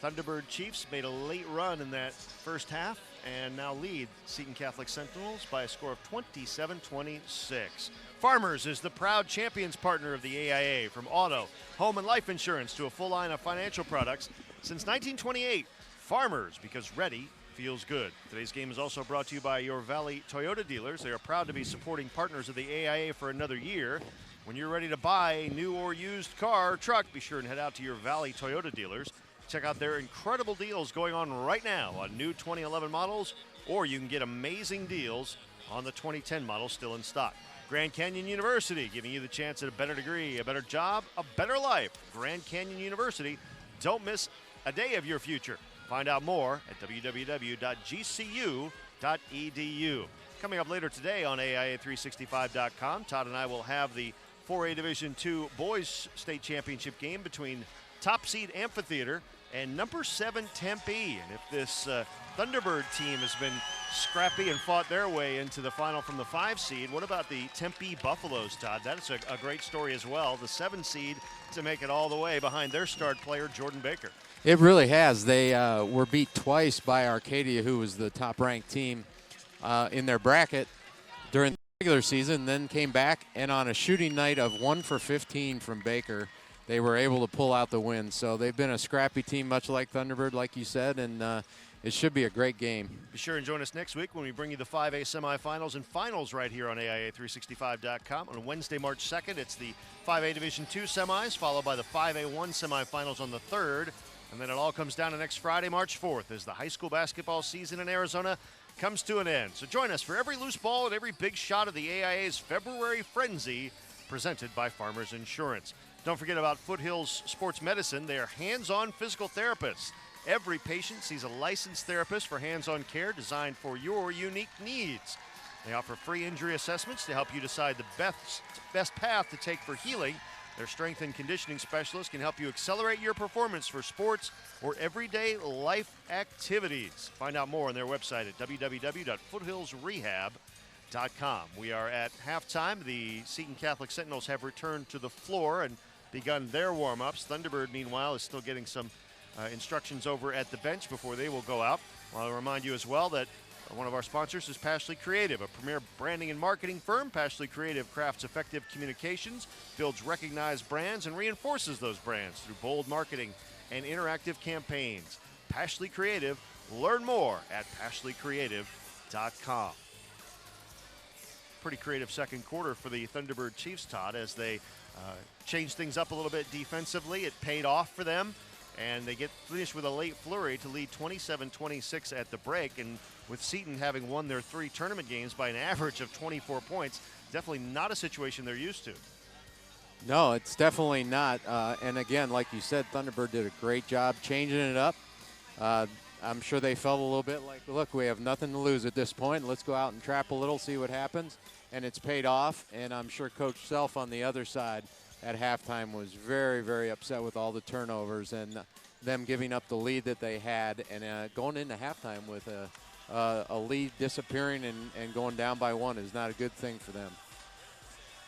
Thunderbird Chiefs made a late run in that first half and now lead Seton Catholic Sentinels by a score of 27-26. Farmers is the proud champions partner of the AIA. From auto, home, and life insurance to a full line of financial products. Since 1928, Farmers, because ready feels good. Today's game is also brought to you by your Valley Toyota dealers. They are proud to be supporting partners of the AIA for another year. When you're ready to buy a new or used car or truck, be sure and head out to your Valley Toyota dealers. Check out their incredible deals going on right now on new 2011 models, or you can get amazing deals on the 2010 models still in stock. Grand Canyon University, giving you the chance at a better degree, a better job, a better life. Grand Canyon University, don't miss a day of your future. Find out more at www.gcu.edu. Coming up later today on AIA365.com, Todd and I will have the 4A Division II Boys State Championship game between top seed Amphitheater and number 7 Tempe. And if this Thunderbird team has been scrappy and fought their way into the final from the 5 seed, what about the Tempe Buffaloes, Todd? That's a great story as well. The 7 seed to make it all the way behind their star player, Jordan Baker. It really has. They were beat twice by Arcadia, who was the top-ranked team in their bracket during the regular season, then came back, and on a shooting night of 1 for 15 from Baker, they were able to pull out the win. So they've been a scrappy team, much like Thunderbird, like you said, and it should be a great game. Be sure and join us next week when we bring you the 5A semifinals and finals right here on AIA365.com. On Wednesday, March 2nd, it's the 5A Division II semis, followed by the 5A1 semifinals on the 3rd. And then it all comes down to next Friday, March 4th, as the high school basketball season in Arizona comes to an end. So join us for every loose ball and every big shot of the AIA's February Frenzy, presented by Farmers Insurance. Don't forget about Foothills Sports Medicine. They are hands-on physical therapists. Every patient sees a licensed therapist for hands-on care designed for your unique needs. They offer free injury assessments to help you decide the best path to take for healing. Their strength and conditioning specialists can help you accelerate your performance for sports or everyday life activities. Find out more on their website at www.foothillsrehab.com. We are at halftime. The Seton Catholic Sentinels have returned to the floor and begun their warm-ups. Thunderbird, meanwhile, is still getting some instructions over at the bench before they will go out. I'll remind you as well that one of our sponsors is Pashley Creative, a premier branding and marketing firm. Pashley Creative crafts effective communications, builds recognized brands, and reinforces those brands through bold marketing and interactive campaigns. Pashley Creative. Learn more at pashleycreative.com. Pretty creative second quarter for the Thunderbird Chiefs, Todd, as they changed things up a little bit defensively. It paid off for them, and they get finished with a late flurry to lead 27-26 at the break. And with Seton having won their 3 tournament games by an average of 24 points, definitely not a situation they're used to. No, it's definitely not. And again, like you said, Thunderbird did a great job changing it up. I'm sure they felt a little bit like, look, we have nothing to lose at this point. Let's go out and trap a little, see what happens. And it's paid off. And I'm sure Coach Self on the other side at halftime was very, very upset with all the turnovers and them giving up the lead that they had, and going into halftime with a lead disappearing and going down by 1 is not a good thing for them.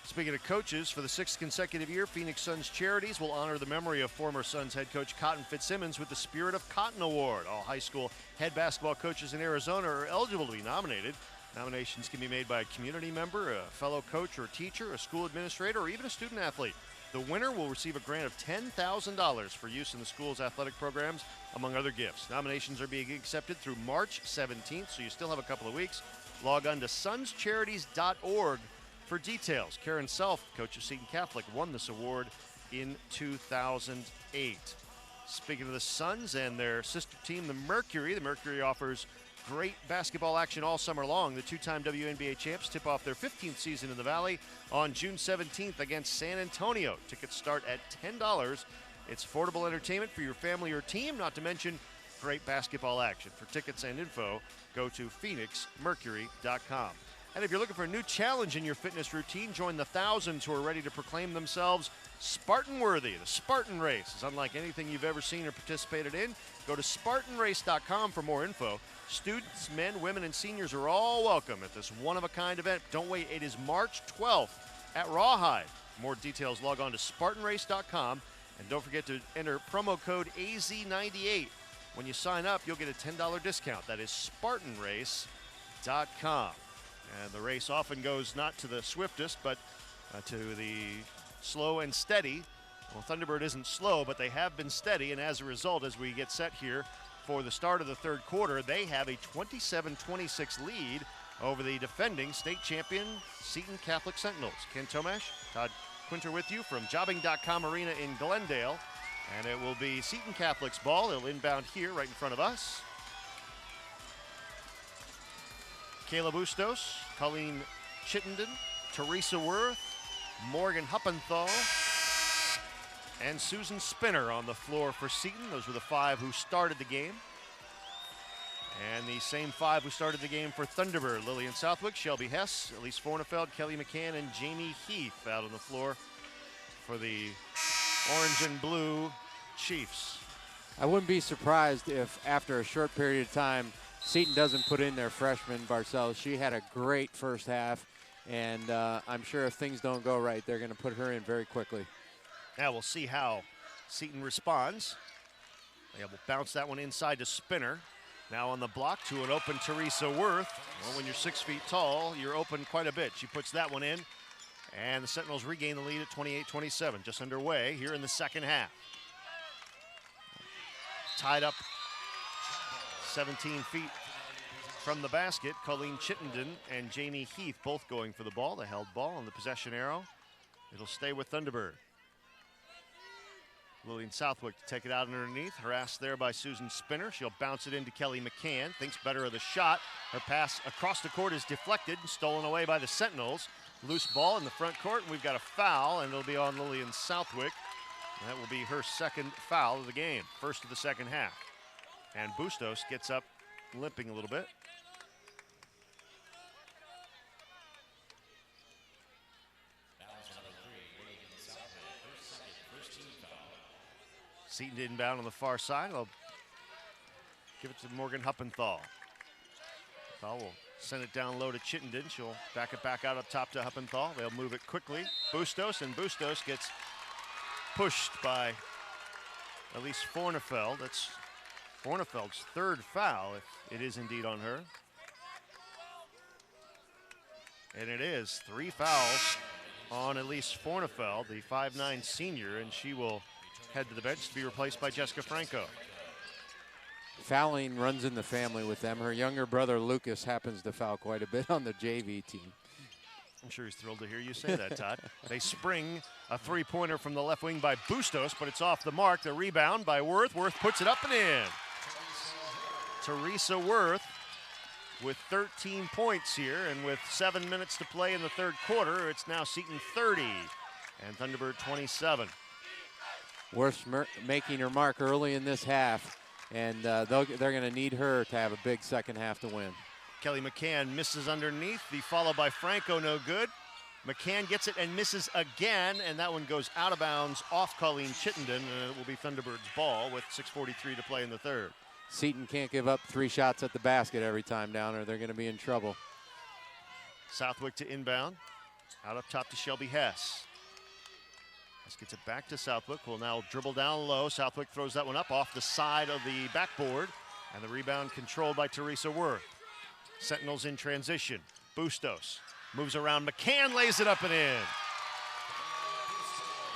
Speaking of coaches, for the 6th consecutive year, Phoenix Suns Charities will honor the memory of former Suns head coach Cotton Fitzsimmons with the Spirit of Cotton Award. All high school head basketball coaches in Arizona are eligible to be nominated. Nominations can be made by a community member, a fellow coach or teacher, a school administrator, or even a student athlete. The winner will receive a grant of $10,000 for use in the school's athletic programs, among other gifts. Nominations are being accepted through March 17th, so you still have a couple of weeks. Log on to sunscharities.org for details. Karen Self, coach of Seton Catholic, won this award in 2008. Speaking of the Suns and their sister team, the Mercury offers great basketball action all summer long. The 2-time WNBA champs tip off their 15th season in the Valley on June 17th against San Antonio. Tickets start at $10. It's affordable entertainment for your family or team, not to mention great basketball action. For tickets and info, go to phoenixmercury.com. And if you're looking for a new challenge in your fitness routine, join the thousands who are ready to proclaim themselves Spartan-worthy. The Spartan Race is unlike anything you've ever seen or participated in. Go to SpartanRace.com for more info. Students, men, women, and seniors are all welcome at this one-of-a-kind event. Don't wait. It is March 12th at Rawhide. more details, log on to SpartanRace.com. And don't forget to enter promo code AZ98. When you sign up, you'll get a $10 discount. That is SpartanRace.com. And the race often goes not to the swiftest, but to the slow and steady. Well, Thunderbird isn't slow, but they have been steady, and as a result, as we get set here for the start of the third quarter, they have a 27-26 lead over the defending state champion Seton Catholic Sentinels. Ken Tomash, Todd Quinter with you from Jobbing.com Arena in Glendale, and it will be Seton Catholic's ball. It'll inbound here right in front of us. Kayla Bustos, Colleen Chittenden, Teresa Worth, Morgan Huppenthal, and Susan Spinner on the floor for Seton. Those were the 5 who started the game. And the same 5 who started the game for Thunderbird: Lillian Southwick, Shelby Hess, Elise Fornefeld, Kelly McCann, and Jamie Heath out on the floor for the orange and blue Chiefs. I wouldn't be surprised if after a short period of time, Seton doesn't put in their freshman Barcel. She had a great first half, and I'm sure if things don't go right, they're going to put her in very quickly. Now we'll see how Seton responds. They will bounce that one inside to Spinner. Now on the block to an open Teresa Worth. Well, when you're 6 feet tall, you're open quite a bit. She puts that one in, and the Sentinels regain the lead at 28-27, just underway here in the second half. Tied up 17 feet from the basket. Colleen Chittenden and Jamie Heath both going for the ball. The held ball on the possession arrow. It'll stay with Thunderbird. Lillian Southwick to take it out underneath, harassed there by Susan Spinner. She'll bounce it into Kelly McCann, thinks better of the shot. Her pass across the court is deflected and stolen away by the Sentinels. Loose ball in the front court, and we've got a foul, and it'll be on Lillian Southwick. And that will be her second foul of the game, first of the second half. And Bustos gets up limping a little bit. Seton inbound on the far side. I'll give it to Morgan Huppenthal. Huppenthal will send it down low to Chittenden. She'll back it back out up top to Huppenthal. They'll move it quickly. Bustos, and Bustos gets pushed by Elise Fornefeld. That's Fornefeld's third foul, if it is indeed on her. And it is 3 fouls on Elise Fornefeld, the 5'9" senior, and she will head to the bench to be replaced by Jessica Franco. Fouling runs in the family with them. Her younger brother Lucas happens to foul quite a bit on the JV team. I'm sure he's thrilled to hear you say that, Todd. They spring a 3-pointer from the left wing by Bustos, but it's off the mark. The rebound by Worth. Worth puts it up and in. Teresa Worth with 13 points here, and with 7 minutes to play in the third quarter, it's now Seton 30 and Thunderbird 27. Worth making her mark early in this half, and they're going to need her to have a big second half to win. Kelly McCann misses underneath. The follow by Franco, no good. McCann gets it and misses again, and that one goes out of bounds off Colleen Chittenden, and it will be Thunderbird's ball with 6:43 to play in the third. Seton can't give up 3 shots at the basket every time down, or they're going to be in trouble. Southwick to inbound. Out up top to Shelby Hess. Hess gets it back to Southwick, who will now dribble down low. Southwick throws that one up off the side of the backboard, and the rebound controlled by Teresa Worth. Sentinels in transition. Bustos moves around. McCann lays it up and in.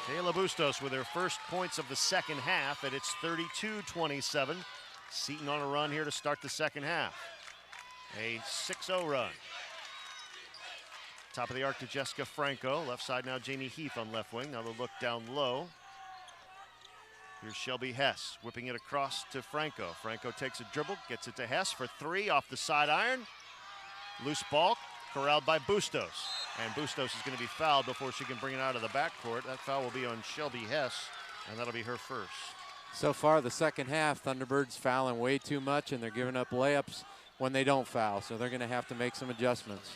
Kayla Bustos with her first points of the second half, and it's 32-27. Seton on a run here to start the second half. A 6-0 run. Top of the arc to Jessica Franco. Left side now Jamie Heath on left wing. Now they'll look down low. Here's Shelby Hess whipping it across to Franco. Franco takes a dribble, gets it to Hess for 3 off the side iron. Loose ball corralled by Bustos. And Bustos is going to be fouled before she can bring it out of the backcourt. That foul will be on Shelby Hess, and that'll be her first. So far the second half, Thunderbirds fouling way too much, and they're giving up layups when they don't foul. So they're going to have to make some adjustments.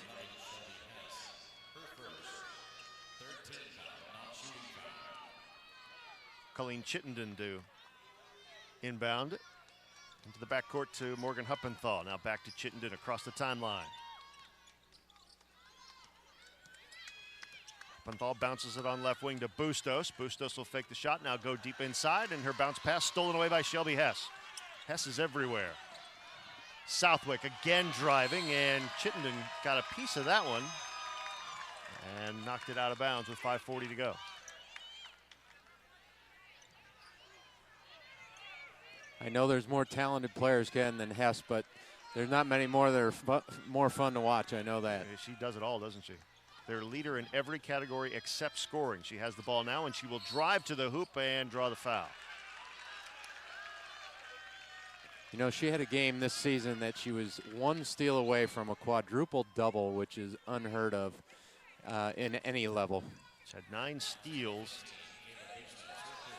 Colleen Chittenden to inbound into the backcourt to Morgan Huppenthal. Now back to Chittenden across the timeline. Huppenthal bounces it on left wing to Bustos. Bustos will fake the shot, now go deep inside, and her bounce pass stolen away by Shelby Hess. Hess is everywhere. Southwick again driving, and Chittenden got a piece of that one and knocked it out of bounds with 5:40 to go. I know there's more talented players, Ken, than Hess, but there's not many more that are more fun to watch. I know that. She does it all, doesn't she? Their leader in every category except scoring. She has the ball now, and she will drive to the hoop and draw the foul. You know, she had a game this season that she was one steal away from a quadruple double, which is unheard of in any level. She had 9 steals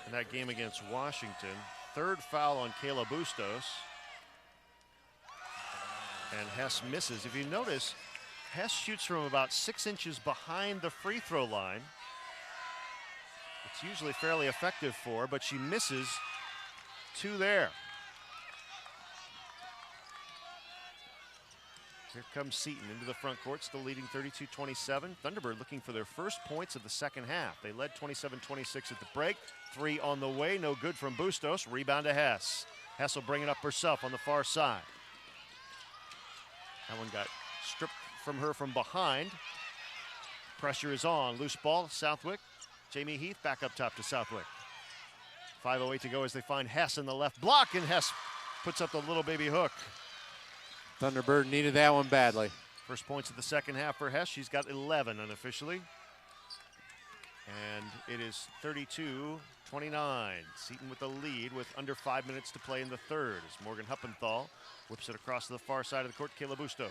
in that game against Washington. 3rd foul on Kayla Bustos. And Hess misses. If you notice, Hess shoots from about 6 inches behind the free throw line. It's usually fairly effective for her, but she misses 2 there. Here comes Seton into the front court, still leading 32-27. Thunderbird looking for their first points of the second half. They led 27-26 at the break. 3 on the way, no good from Bustos. Rebound to Hess. Hess will bring it up herself on the far side. That one got stripped from her from behind. Pressure is on. Loose ball, Southwick. Jamie Heath back up top to Southwick. 5:08 to go as they find Hess in the left block, and Hess puts up the little baby hook. Thunderbird needed that one badly. First points of the second half for Hess. She's got 11 unofficially. And it is 32-29. Seton with the lead with under 5 minutes to play in the third as Morgan Huppenthal whips it across to the far side of the court. Kayla Bustos.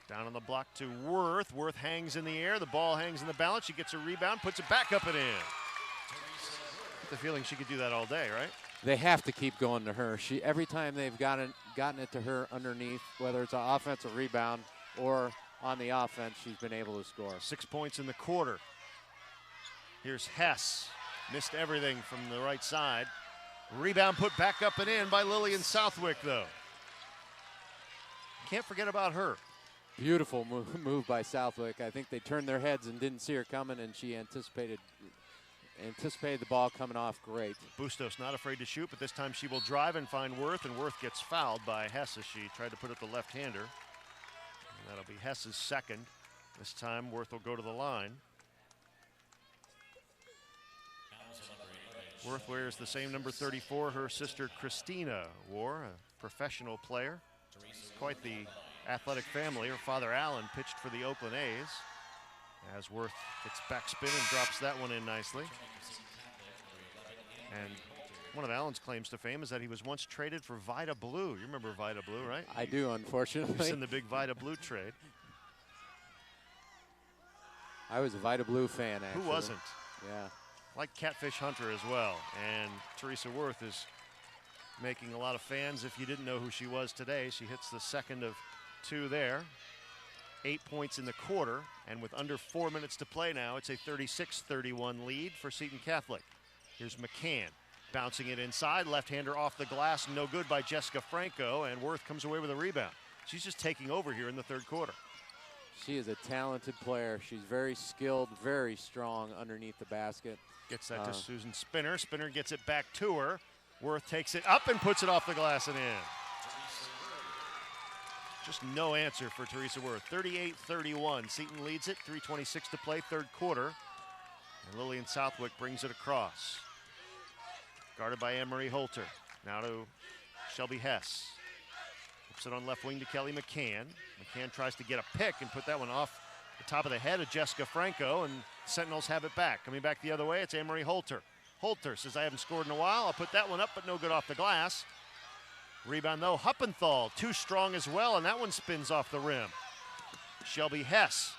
Down on the block to Worth. Worth hangs in the air. The ball hangs in the balance. She gets a rebound, puts it back up and in. Get the feeling she could do that all day, right? They have to keep going to her. Every time they've gotten it to her underneath, whether it's an offensive rebound or on the offense, she's been able to score. 6 points in the quarter. Here's Hess. Missed everything from the right side. Rebound put back up and in by Lillian Southwick, though. Can't forget about her. Beautiful move by Southwick. I think they turned their heads and didn't see her coming, and she anticipated the ball coming off great. Bustos not afraid to shoot, but this time she will drive and find Worth, and Worth gets fouled by Hess as she tried to put up the left-hander. And that'll be Hess's second. This time Worth will go to the line. Worth wears the same number 34 her sister Christina wore, a professional player. Quite the athletic family. Her father Alan pitched for the Oakland A's. As Worth gets backspin and drops that one in nicely. And one of Allen's claims to fame is that he was once traded for Vida Blue. You remember Vida Blue, right? I do, unfortunately. He was in the big Vida Blue trade. I was a Vida Blue fan, actually. Who wasn't? Yeah. Like Catfish Hunter as well. And Teresa Worth is making a lot of fans. If you didn't know who she was today, she hits the second of 2 there. 8 points in the quarter, and with under 4 minutes to play now, it's a 36-31 lead for Seton Catholic. Here's McCann bouncing it inside, left-hander off the glass, no good by Jessica Franco, and Worth comes away with a rebound. She's just taking over here in the third quarter. She is a talented player. She's very skilled, very strong underneath the basket. Gets that to Susan Spinner. Spinner gets it back to her. Worth takes it up and puts it off the glass and in. Just no answer for Teresa Worth. 38-31. Seton leads it. 3:26 to play, third quarter. And Lillian Southwick brings it across. Guarded by Anne-Marie Holter. Now to Shelby Hess. Puts it on left wing to Kelly McCann. McCann tries to get a pick and put that one off the top of the head of Jessica Franco, and Sentinels have it back. Coming back the other way, it's Anne-Marie Holter. Holter says, I haven't scored in a while. I'll put that one up, but no good off the glass. Rebound, though, Huppenthal, too strong as well, and that one spins off the rim. Shelby Hess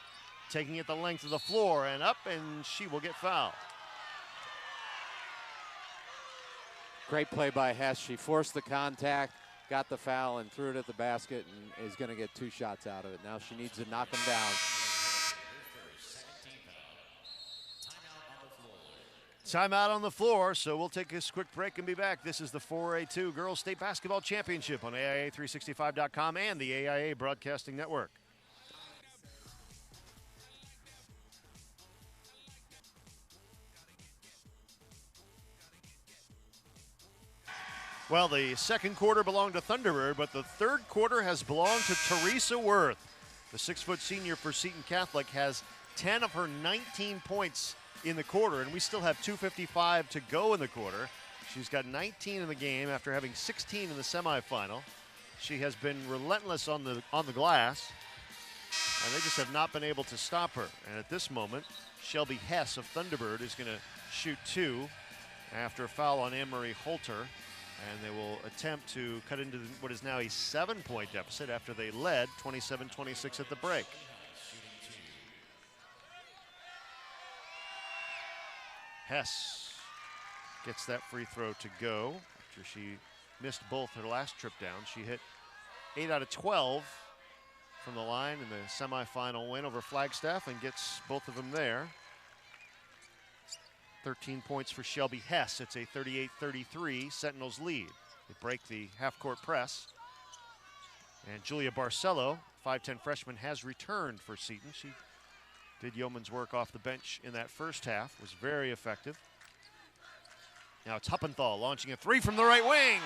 taking it the length of the floor and up, and she will get fouled. Great play by Hess. She forced the contact, got the foul, and threw it at the basket, and is going to get 2 shots out of it. Now she needs to knock them down. Timeout on the floor, so we'll take this quick break and be back. This is the 4A2 Girls State Basketball Championship on AIA365.com and the AIA Broadcasting Network. Well, the second quarter belonged to Thunderbird, but the third quarter has belonged to Teresa Worth. The 6-foot senior for Seton Catholic has 10 of her 19 points in the quarter, and we still have 2:55 to go in the quarter. She's got 19 in the game after having 16 in the semifinal. She has been relentless on the glass, and they just have not been able to stop her. And at this moment, Shelby Hess of Thunderbird is going to shoot 2 after a foul on Anne-Marie Holter, and they will attempt to cut into what is now a 7-point deficit after they led 27-26 at the break. Hess gets that free throw to go after she missed both her last trip down. She hit 8 out of 12 from the line in the semifinal win over Flagstaff and gets both of them there. 13 points for Shelby Hess. It's a 38-33 Sentinels lead. They break the half-court press. And Julia Barcelo, 5'10 freshman, has returned for Seton. She did yeoman's work off the bench in that first half, was very effective. Now it's Huppenthal launching a 3 from the right wing.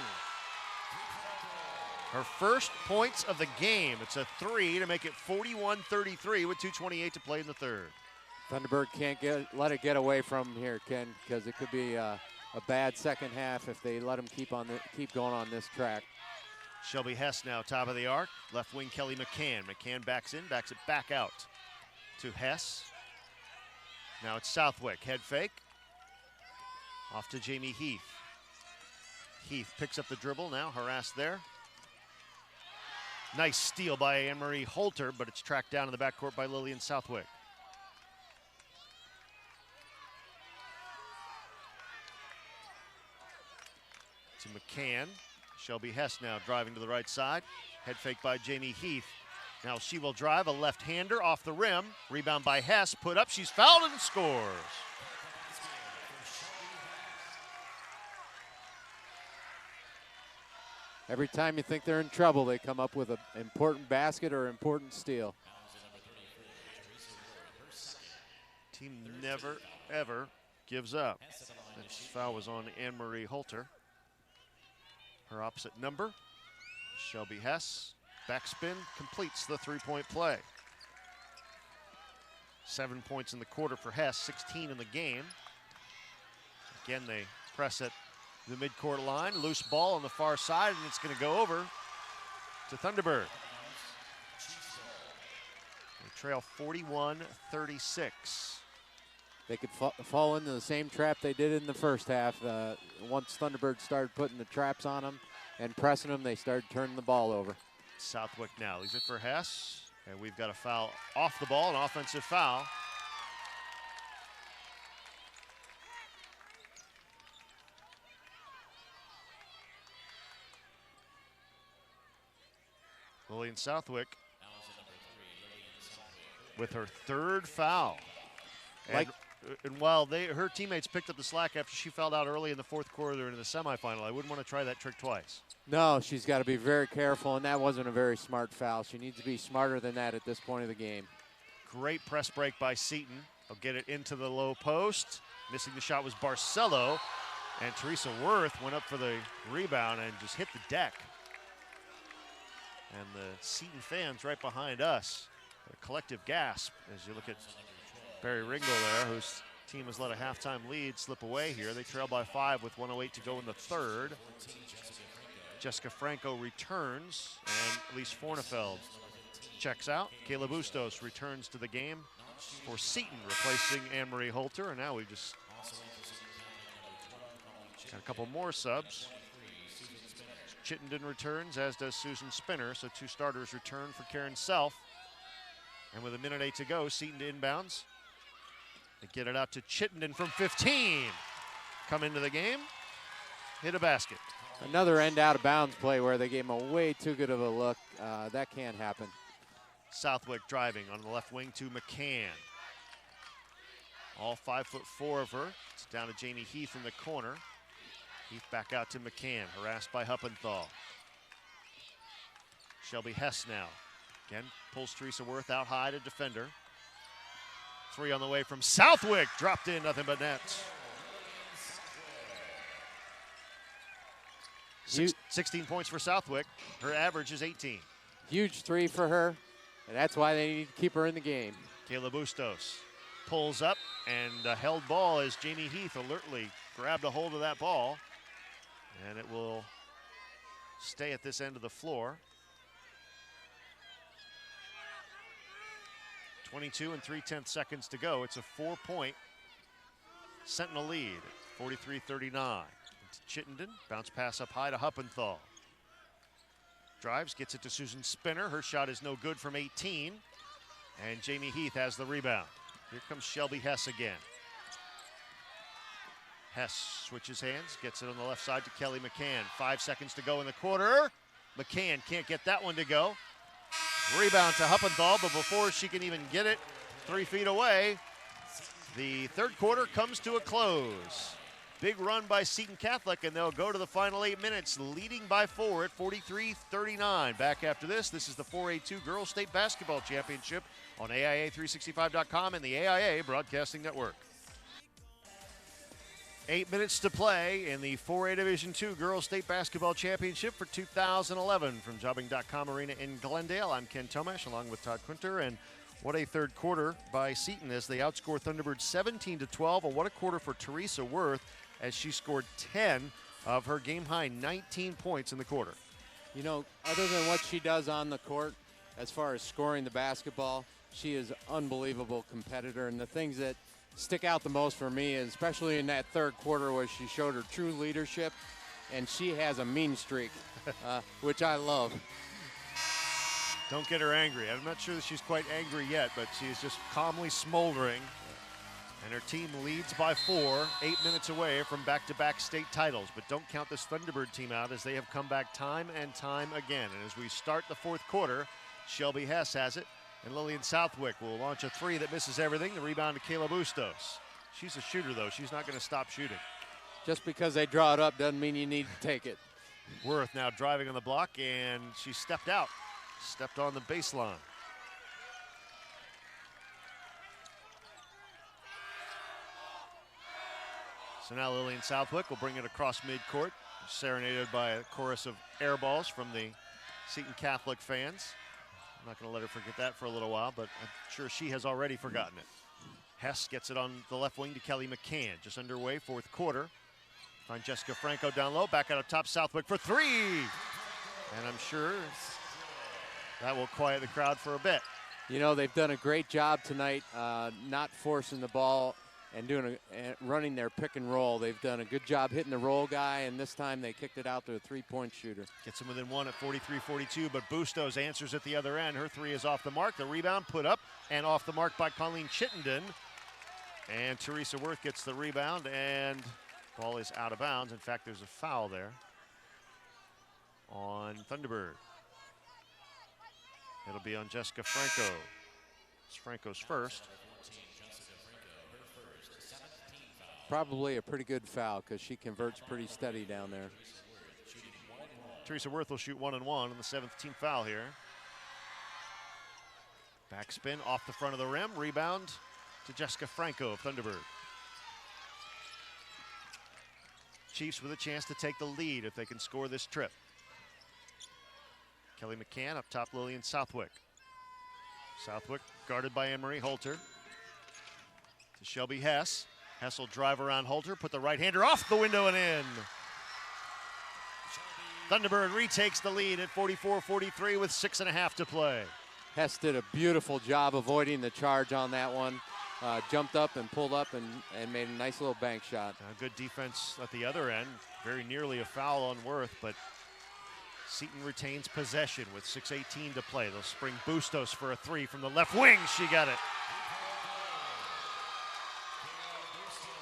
Her first points of the game. It's a 3 to make it 41-33 with 2:28 to play in the third. Thunderbird can't let it get away from here, Ken, because it could be a bad second half if they let them keep going on this track. Shelby Hess now top of the arc. Left wing Kelly McCann. McCann backs in, backs it back out to Hess. Now it's Southwick. Head fake. Off to Jamie Heath. Heath picks up the dribble now, harassed there. Nice steal by Anne-Marie Holter, but it's tracked down in the backcourt by Lillian Southwick. To McCann. Shelby Hess now driving to the right side. Head fake by Jamie Heath. Now she will drive a left-hander off the rim. Rebound by Hess. Put up. She's fouled and scores. Every time you think they're in trouble, they come up with an important basket or important steal. Team never, ever gives up. That foul was on Anne-Marie Holter. Her opposite number, Shelby Hess. Backspin completes the three-point play. 7 points in the quarter for Hess, 16 in the game. Again, they press at the midcourt line. Loose ball on the far side, and it's going to go over to Thunderbird. They trail 41-36. They could fall into the same trap they did in the first half. Once Thunderbird started putting the traps on them and pressing them, they started turning the ball over. Southwick now leaves it for Hess, and we've got a foul off the ball, an offensive foul. Lillian Southwick with her third foul. And while her teammates picked up the slack after she fouled out early in the fourth quarter in the semifinal, I wouldn't want to try that trick twice. No, she's got to be very careful, and that wasn't a very smart foul. She needs to be smarter than that at this point of the game. Great press break by Seton. They'll get it into the low post. Missing the shot was Barcelo, and Teresa Worth went up for the rebound and just hit the deck. And the Seton fans right behind us, a collective gasp as you look at Barry Ringo there, whose team has let a halftime lead slip away here. They trail by 5 with 1:08 to go in the third. Jessica Franco returns, and Elise Fornefeld checks out. Kayla Bustos returns to the game for Seton, replacing Anne-Marie Holter. And now we've just got a couple more subs. Chittenden returns, as does Susan Spinner, so 2 starters return for Karen Self. And with 1:08 to go, Seton to inbounds. They get it out to Chittenden from 15. Come into the game, hit a basket. Another end out of bounds play where they gave him a way too good of a look. That can't happen. Southwick driving on the left wing to McCann. All 5'4" of her. It's down to Jamie Heath in the corner. Heath back out to McCann, harassed by Huppenthal. Shelby Hess now. Again, pulls Teresa Worth out high to defender. 3 on the way from Southwick. Dropped in, nothing but net. 16 points for Southwick. Her average is 18. Huge three for her, and that's why they need to keep her in the game. Kayla Bustos pulls up, and a held ball as Jamie Heath alertly grabbed a hold of that ball, and it will stay at this end of the floor. 22 and 3/10 seconds to go. It's a 4-point Sentinel lead, 43-39. It's Chittenden, bounce pass up high to Huppenthal. Drives, gets it to Susan Spinner. Her shot is no good from 18. And Jamie Heath has the rebound. Here comes Shelby Hess again. Hess switches hands, gets it on the left side to Kelly McCann. 5 seconds to go in the quarter. McCann can't get that one to go. Rebound to Huppenthal, but before she can even get it 3 feet away, the third quarter comes to a close. Big run by Seton Catholic, and they'll go to the final 8 minutes, leading by 4 at 43-39. Back after this, this is the 4A2 Girls State Basketball Championship on AIA365.com and the AIA Broadcasting Network. 8 minutes to play in the 4A Division II Girls State Basketball Championship for 2011 from Jobbing.com Arena in Glendale. I'm Ken Tomash along with Todd Quinter, and what a third quarter by Seton as they outscore Thunderbird 17-12, and what a quarter for Teresa Worth as she scored 10 of her game-high 19 points in the quarter. You know, other than what she does on the court, as far as scoring the basketball, she is an unbelievable competitor, and the things that stick out the most for me, especially in that third quarter where she showed her true leadership, and she has a mean streak, which I love. Don't get her angry. I'm not sure that she's quite angry yet, but she is just calmly smoldering. And her team leads by 4, 8 minutes away from back-to-back state titles. But don't count this Thunderbird team out as they have come back time and time again. And as we start the fourth quarter, Shelby Hess has it. And Lillian Southwick will launch a three that misses everything. The rebound to Kayla Bustos. She's a shooter, though. She's not going to stop shooting. Just because they draw it up doesn't mean you need to take it. Worth now driving on the block, and she stepped out. Stepped on the baseline. So now Lillian Southwick will bring it across midcourt, serenaded by a chorus of air balls from the Seton Catholic fans. I'm not going to let her forget that for a little while, but I'm sure she has already forgotten it. Hess gets it on the left wing to Kelly McCann. Just underway, fourth quarter. Find Jessica Franco down low, back out of top Southwick for three. And I'm sure that will quiet the crowd for a bit. You know, they've done a great job tonight not forcing the ball and running their pick and roll. They've done a good job hitting the roll guy, and this time they kicked it out to a three-point shooter. Gets them within one at 43-42, but Bustos answers at the other end. Her three is off the mark. The rebound put up and off the mark by Colleen Chittenden. And Teresa Worth gets the rebound, and ball is out of bounds. In fact, there's a foul there on Thunderbird. It'll be on Jessica Franco. It's Franco's first. Probably a pretty good foul because she converts pretty steady down there. Teresa Worth will shoot 1-1 on the 7th team foul here. Backspin off the front of the rim. Rebound to Jessica Franco of Thunderbird. Chiefs with a chance to take the lead if they can score this trip. Kelly McCann up top, Lillian Southwick. Southwick guarded by Anne-Marie Holter. To Shelby Hess. Hess will drive around Holter, put the right-hander off the window and in. Thunderbird retakes the lead at 44-43 with 6.5 to play. Hess did a beautiful job avoiding the charge on that one. Jumped up and pulled up and made a nice little bank shot. Good defense at the other end. Very nearly a foul on Worth, but Seton retains possession with 6:18 to play. They'll spring Bustos for a three from the left wing. She got it.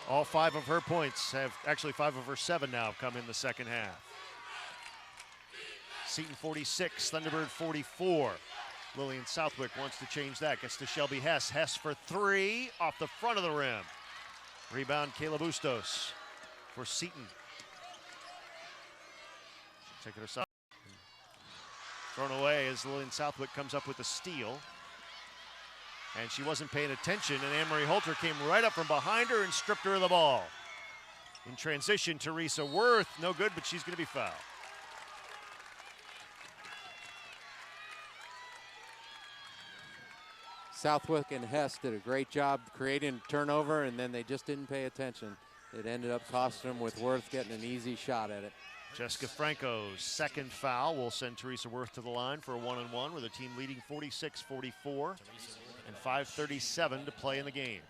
All 5 of her points have, actually 5 of her 7 now have come in the second half. Seton 46, Thunderbird 44. Lillian Southwick wants to change that. Gets to Shelby Hess. Hess for 3 off the front of the rim. Rebound Kayla Bustos for Seton. Take it aside. Thrown away as Lillian Southwick comes up with a steal. And she wasn't paying attention, and Anne-Marie Holter came right up from behind her and stripped her of the ball. In transition, Teresa Worth, no good, but she's going to be fouled. Southwick and Hess did a great job creating turnover, and then they just didn't pay attention. It ended up costing them with Worth getting an easy shot at it. Jessica Franco's second foul will send Teresa Worth to the line for a 1-on-1 with the team leading 46-44 and 5:37 to play in the game.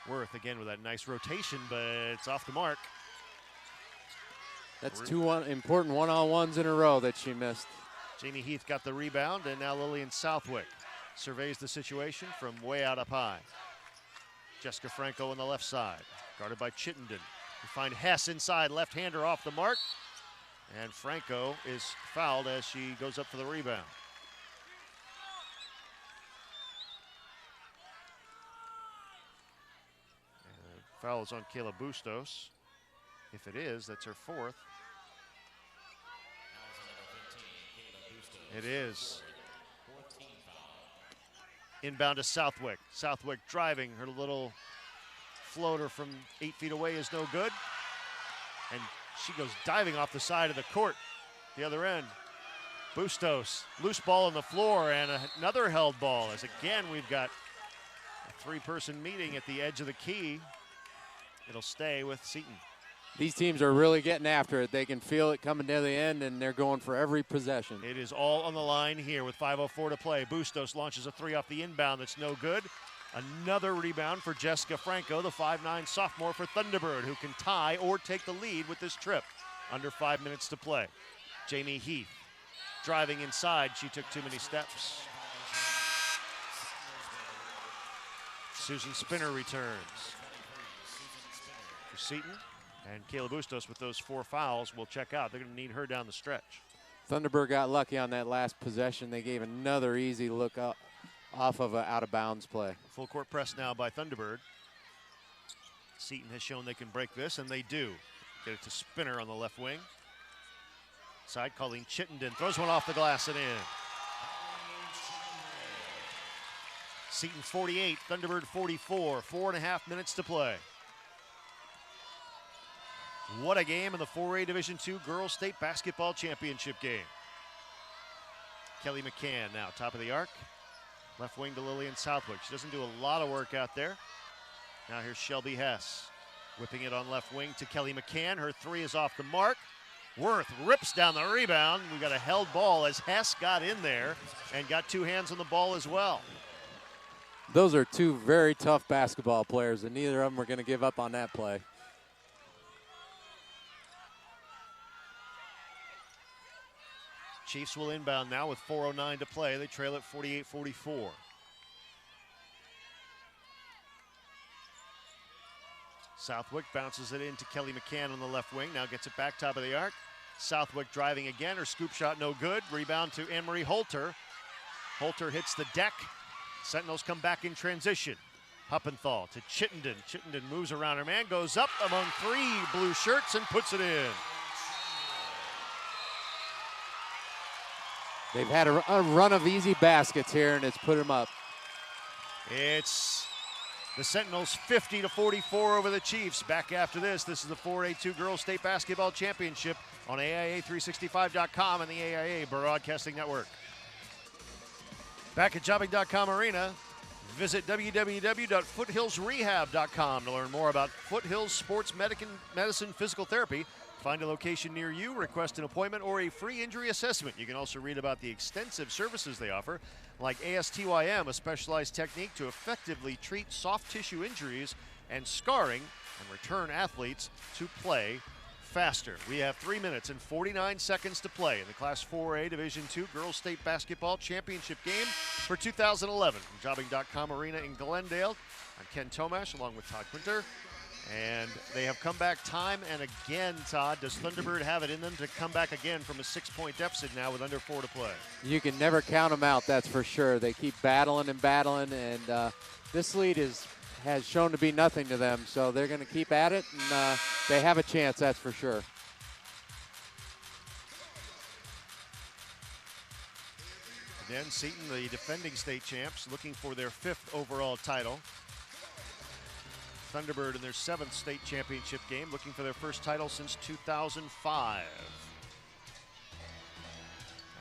Worth again with that nice rotation, but it's off the mark. That's two important one-on-ones in a row that she missed. Jamie Heath got the rebound, and now Lillian Southwick surveys the situation from way out up high. Jessica Franco on the left side, guarded by Chittenden. We find Hess inside, left-hander off the mark, and Franco is fouled as she goes up for the rebound. And foul is on Kayla Bustos. If it is, that's her fourth. It is. Inbound to Southwick. Southwick driving. Her little floater from 8 feet away is no good. And she goes diving off the side of the court. The other end. Bustos, loose ball on the floor, and another held ball, as again we've got a three-person meeting at the edge of the key. It'll stay with Seton. These teams are really getting after it. They can feel it coming to the end, and they're going for every possession. It is all on the line here with 5:04 to play. Bustos launches a three off the inbound that's no good. Another rebound for Jessica Franco, the 5'9" sophomore for Thunderbird, who can tie or take the lead with this trip. Under 5 minutes to play. Jamie Heath driving inside. She took too many steps. Susan Spinner returns for Seton. And Kayla Bustos with those 4 fouls will check out. They're going to need her down the stretch. Thunderbird got lucky on that last possession. They gave another easy look up off of an out-of-bounds play. Full court press now by Thunderbird. Seton has shown they can break this, and they do. Get it to Spinner on the left wing. Side calling Chittenden. Throws one off the glass and in. Seton 48, Thunderbird 44. 4.5 minutes to play. What a game in the 4A Division II Girls State Basketball Championship game. Kelly McCann now top of the arc. Left wing to Lillian Southwick. She doesn't do a lot of work out there. Now here's Shelby Hess. Whipping it on left wing to Kelly McCann. Her three is off the mark. Worth rips down the rebound. We got a held ball as Hess got in there and got 2 hands on the ball as well. Those are 2 very tough basketball players, and neither of them are going to give up on that play. Chiefs will inbound now with 4:09 to play. They trail at 48-44. Southwick bounces it into Kelly McCann on the left wing. Now gets it back top of the arc. Southwick driving again. Her scoop shot no good. Rebound to Anne-Marie Holter. Holter hits the deck. Sentinels come back in transition. Huppenthal to Chittenden. Chittenden moves around her man, goes up among 3 blue shirts and puts it in. They've had a run of easy baskets here, and it's put them up. It's the Sentinels 50-44 over the Chiefs. Back after this. This is the 4A2 Girls State Basketball Championship on AIA365.com and the AIA Broadcasting Network. Back at Jobbing.com Arena, visit www.foothillsrehab.com to learn more about Foothills Sports Medicine Physical Therapy. Find a location near you, request an appointment, or a free injury assessment. You can also read about the extensive services they offer, like ASTYM, a specialized technique to effectively treat soft tissue injuries and scarring and return athletes to play faster. We have 3 minutes and 49 seconds to play in the Class 4A Division II Girls State Basketball Championship game for 2011. From Jobbing.com Arena in Glendale, I'm Ken Tomash along with Todd Quinter. And they have come back time and again, Todd. Does Thunderbird have it in them to come back again from a 6-point deficit now with under 4 to play? You can never count them out, that's for sure. They keep battling and battling, and this lead has shown to be nothing to them. So they're going to keep at it, and they have a chance, that's for sure. Again, Seton, the defending state champs, looking for their 5th overall title. Thunderbird in their 7th state championship game, looking for their first title since 2005.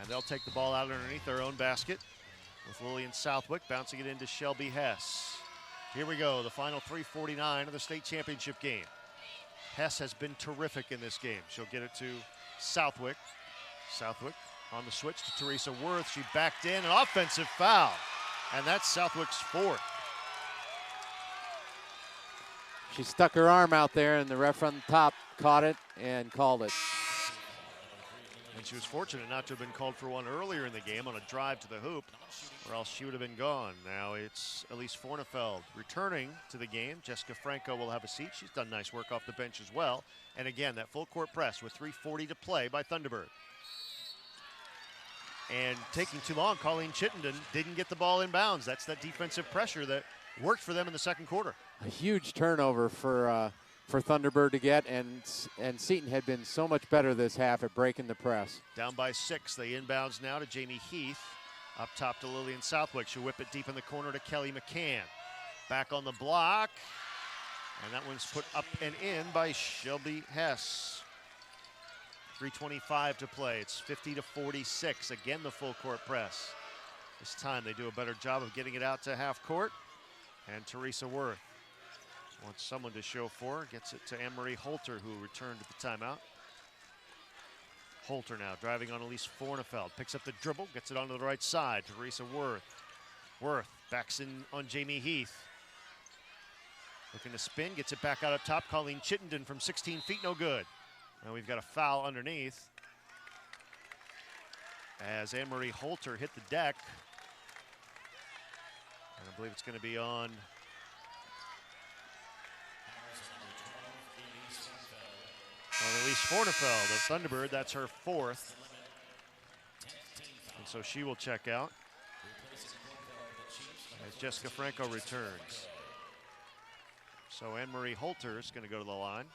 And they'll take the ball out underneath their own basket. with Lillian Southwick bouncing it into Shelby Hess. Here we go, the final 3:49 of the state championship game. Hess has been terrific in this game. She'll get it to Southwick. Southwick on the switch to Teresa Worth. She backed in, an offensive foul, and that's Southwick's fourth. She stuck her arm out there, and the ref on the top caught it and called it. And she was fortunate not to have been called for one earlier in the game on a drive to the hoop, or else she would have been gone. Now it's Elise Fornefeld returning to the game. Jessica Franco will have a seat. She's done nice work off the bench as well. And again, that full court press with 3:40 to play by Thunderbird. And taking too long, Colleen Chittenden didn't get the ball in bounds. That's that defensive pressure that worked for them in the second quarter. A huge turnover for Thunderbird to get, and Seton had been so much better this half at breaking the press. Down by 6, they inbounds now to Jamie Heath. Up top to Lillian Southwick. She'll whip it deep in the corner to Kelly McCann. Back on the block, and that one's put up and in by Shelby Hess. 3:25 to play. It's 50-46. Again, the full court press. This time they do a better job of getting it out to half court. And Teresa Worth wants someone to show for her. Gets it to Anne-Marie Holter, who returned at the timeout. Holter now driving on Elise Fornefeld. Picks up the dribble, gets it onto the right side. Teresa Worth. Worth backs in on Jamie Heath. Looking to spin, gets it back out up top. Colleen Chittenden from 16 feet, no good. Now we've got a foul underneath as Anne-Marie Holter hit the deck. And I believe it's going to be on Elise Fornefeld of Thunderbird. That's her fourth. And so she will check out as Jessica Franco returns. So Anne-Marie Holter is going to go to the line.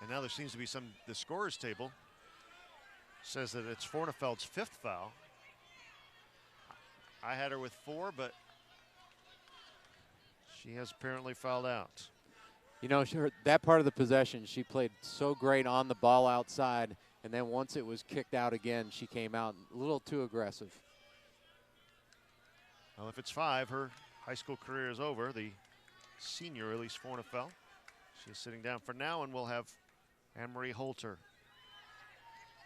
And now there seems to be the scorer's table says that it's Fornefeld's fifth foul. I had her with 4, but she has apparently fouled out. You know, that part of the possession, she played so great on the ball outside, and then once it was kicked out again, she came out a little too aggressive. Well, if it's 5, her high school career is over. The senior, Elise Fornefeld. She's sitting down for now, and we'll have Anne-Marie Holter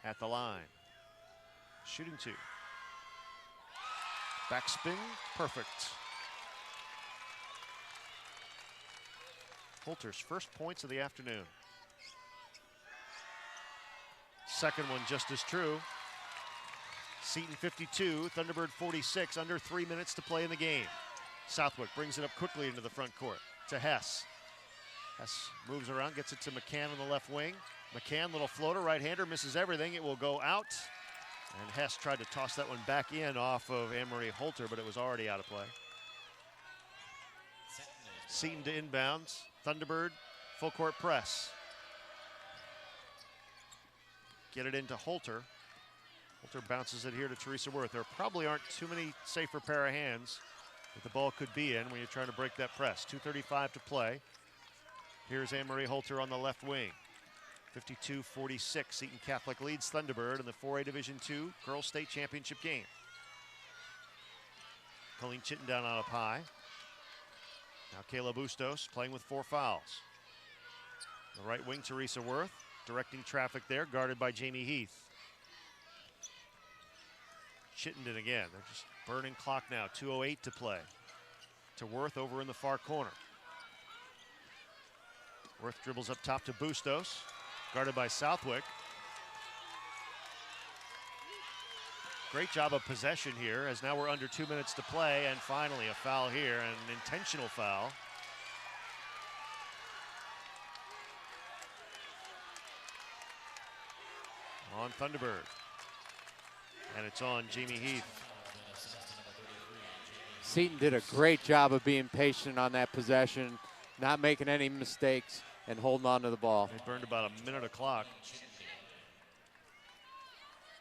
at the line. Shooting 2. Backspin, perfect. Holter's first points of the afternoon. Second one just as true. Seton 52, Thunderbird 46, under 3 minutes to play in the game. Southwick brings it up quickly into the front court to Hess. Hess moves around, gets it to McCann on the left wing. McCann, little floater, right-hander, misses everything. It will go out. And Hess tried to toss that one back in off of Anne-Marie Holter, but it was already out of play. Seton to inbounds. Thunderbird, full court press. Get it into Holter. Holter bounces it here to Teresa Worth. There probably aren't too many safer pair of hands that the ball could be in when you're trying to break that press. 2:35 to play. Here's Anne-Marie Holter on the left wing. 52-46, Seton Catholic leads Thunderbird in the 4A Division II Girls State Championship game. Colleen Chittenden out up high. Now Kayla Bustos playing with 4 fouls. The right wing, Teresa Worth, directing traffic there, guarded by Jamie Heath. Chittenden again, they're just burning clock now, 2:08 to play. To Worth over in the far corner. Worth dribbles up top to Bustos, guarded by Southwick. Great job of possession here, as now we're under 2 minutes to play, and finally a foul here, and an intentional foul. On Thunderbird. And it's on Jamie Heath. Seton did a great job of being patient on that possession, not making any mistakes, and holding on to the ball. They burned about a minute of clock.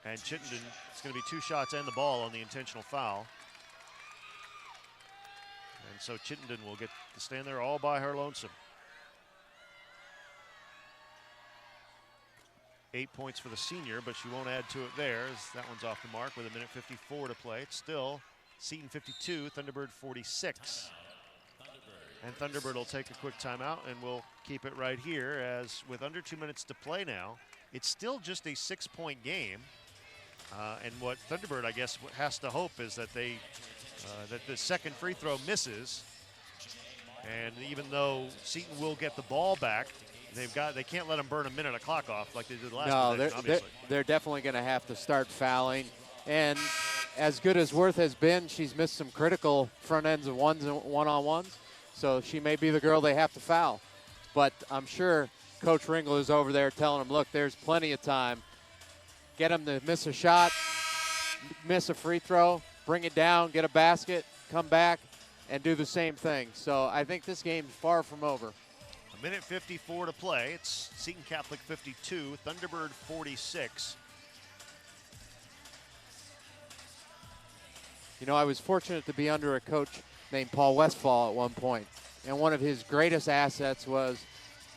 And Chittenden, it's going to be 2 shots and the ball on the intentional foul. And so Chittenden will get to stand there all by her lonesome. 8 points for the senior, but she won't add to it there, as that one's off the mark with 1:54 to play. It's still Seton 52, Thunderbird 46. And Thunderbird will take a quick timeout, and we'll keep it right here as with under 2 minutes to play now, it's still just a 6-point game. And what Thunderbird, I guess, has to hope is that that the second free throw misses. And even though Seton will get the ball back, they can't let them burn a minute of clock off like they did last possession, they're definitely going to have to start fouling. And as good as Worth has been, she's missed some critical front ends of one-on-ones. So she may be the girl they have to foul. But I'm sure Coach Ringel is over there telling them, look, there's plenty of time. Get them to miss a shot, miss a free throw, bring it down, get a basket, come back, and do the same thing. So I think this game's far from over. A minute 54 to play. It's Seton Catholic 52, Thunderbird 46. You know, I was fortunate to be under a coach named Paul Westfall at one point. And one of his greatest assets was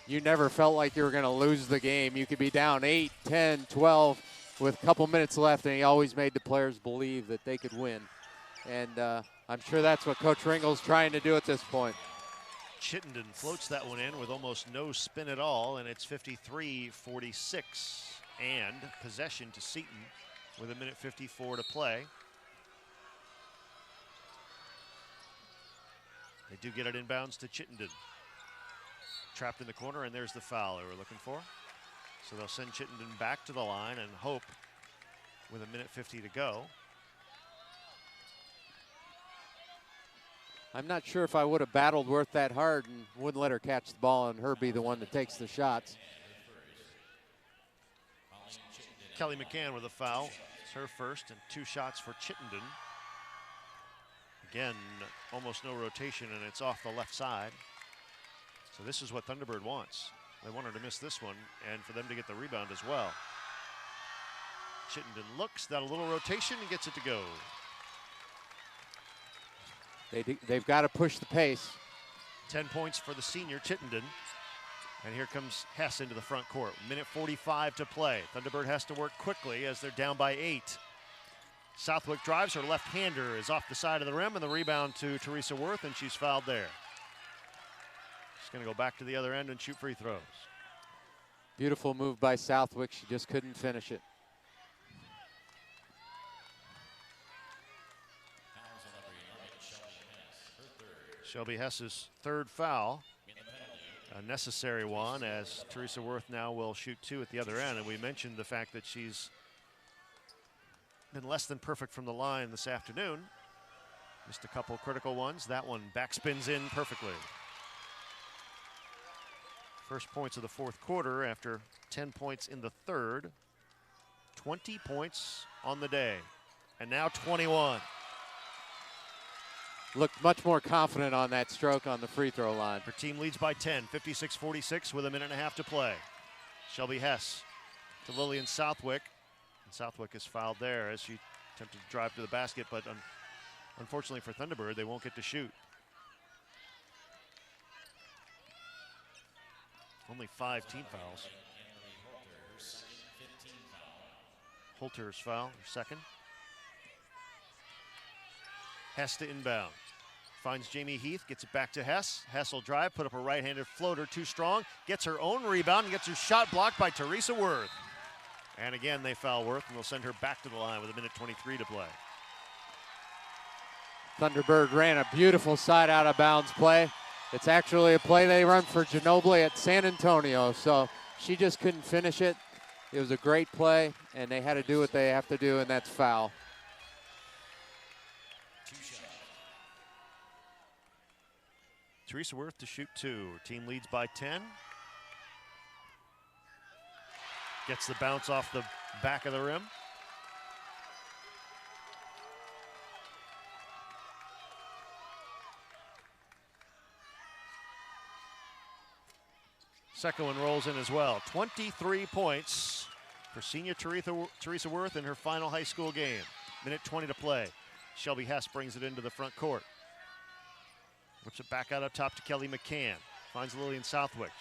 you never felt like you were going to lose the game. You could be down 8, 10, 12 with a couple minutes left, and he always made the players believe that they could win. And I'm sure that's what Coach Ringel's trying to do at this point. Chittenden floats that one in with almost no spin at all, and it's 53-46. And possession to Seton with a minute 54 to play. They do get it inbounds to Chittenden. Trapped in the corner, and there's the foul they were looking for. So they'll send Chittenden back to the line and hope with a minute 50 to go. I'm not sure if I would have battled Worth that hard and wouldn't let her catch the ball and her be the one that takes the shots. Kelly McCann with a foul. It's her first, and 2 shots for Chittenden. Again, almost no rotation, and it's off the left side. So this is what Thunderbird wants. They want her to miss this one and for them to get the rebound as well. Chittenden looks, that a little rotation, and gets it to go. They've got to push the pace. 10 points for the senior Chittenden. And here comes Hess into the front court. Minute 45 to play. Thunderbird has to work quickly as they're down by 8. Southwick drives, her left-hander is off the side of the rim, and the rebound to Teresa Worth, and she's fouled there. She's going to go back to the other end and shoot free throws. Beautiful move by Southwick. She just couldn't finish it. Shelby Hess's third foul. A necessary one, as Teresa Worth now will shoot 2 at the other end. And we mentioned the fact that she's been less than perfect from the line this afternoon. Missed a couple critical ones. That one backspins in perfectly. First points of the fourth quarter after 10 points in the third. 20 points on the day. And now 21. Looked much more confident on that stroke on the free throw line. Her team leads by 10, 56-46 with a minute and a half to play. Shelby Hess to Lillian Southwick. And Southwick is fouled there as she attempted to drive to the basket, but unfortunately for Thunderbird, they won't get to shoot. Only 5 team fouls. Holter's foul, her second. Hess to inbound. Finds Jamie Heath, gets it back to Hess. Hess will drive, put up a right-handed floater, too strong. Gets her own rebound and gets her shot blocked by Teresa Worth. And again, they foul Worth, and they'll send her back to the line with a minute 23 to play. Thunderbird ran a beautiful side out of bounds play. It's actually a play they run for Ginobili at San Antonio, so she just couldn't finish it. It was a great play, and they had to do what they have to do, and that's foul. Teresa Worth to shoot 2. Her team leads by 10. Gets the bounce off the back of the rim. Second one rolls in as well. 23 points for senior Teresa Worth in her final high school game. Minute 20 to play. Shelby Hess brings it into the front court. Whips it back out up top to Kelly McCann. Finds Lillian Southwick.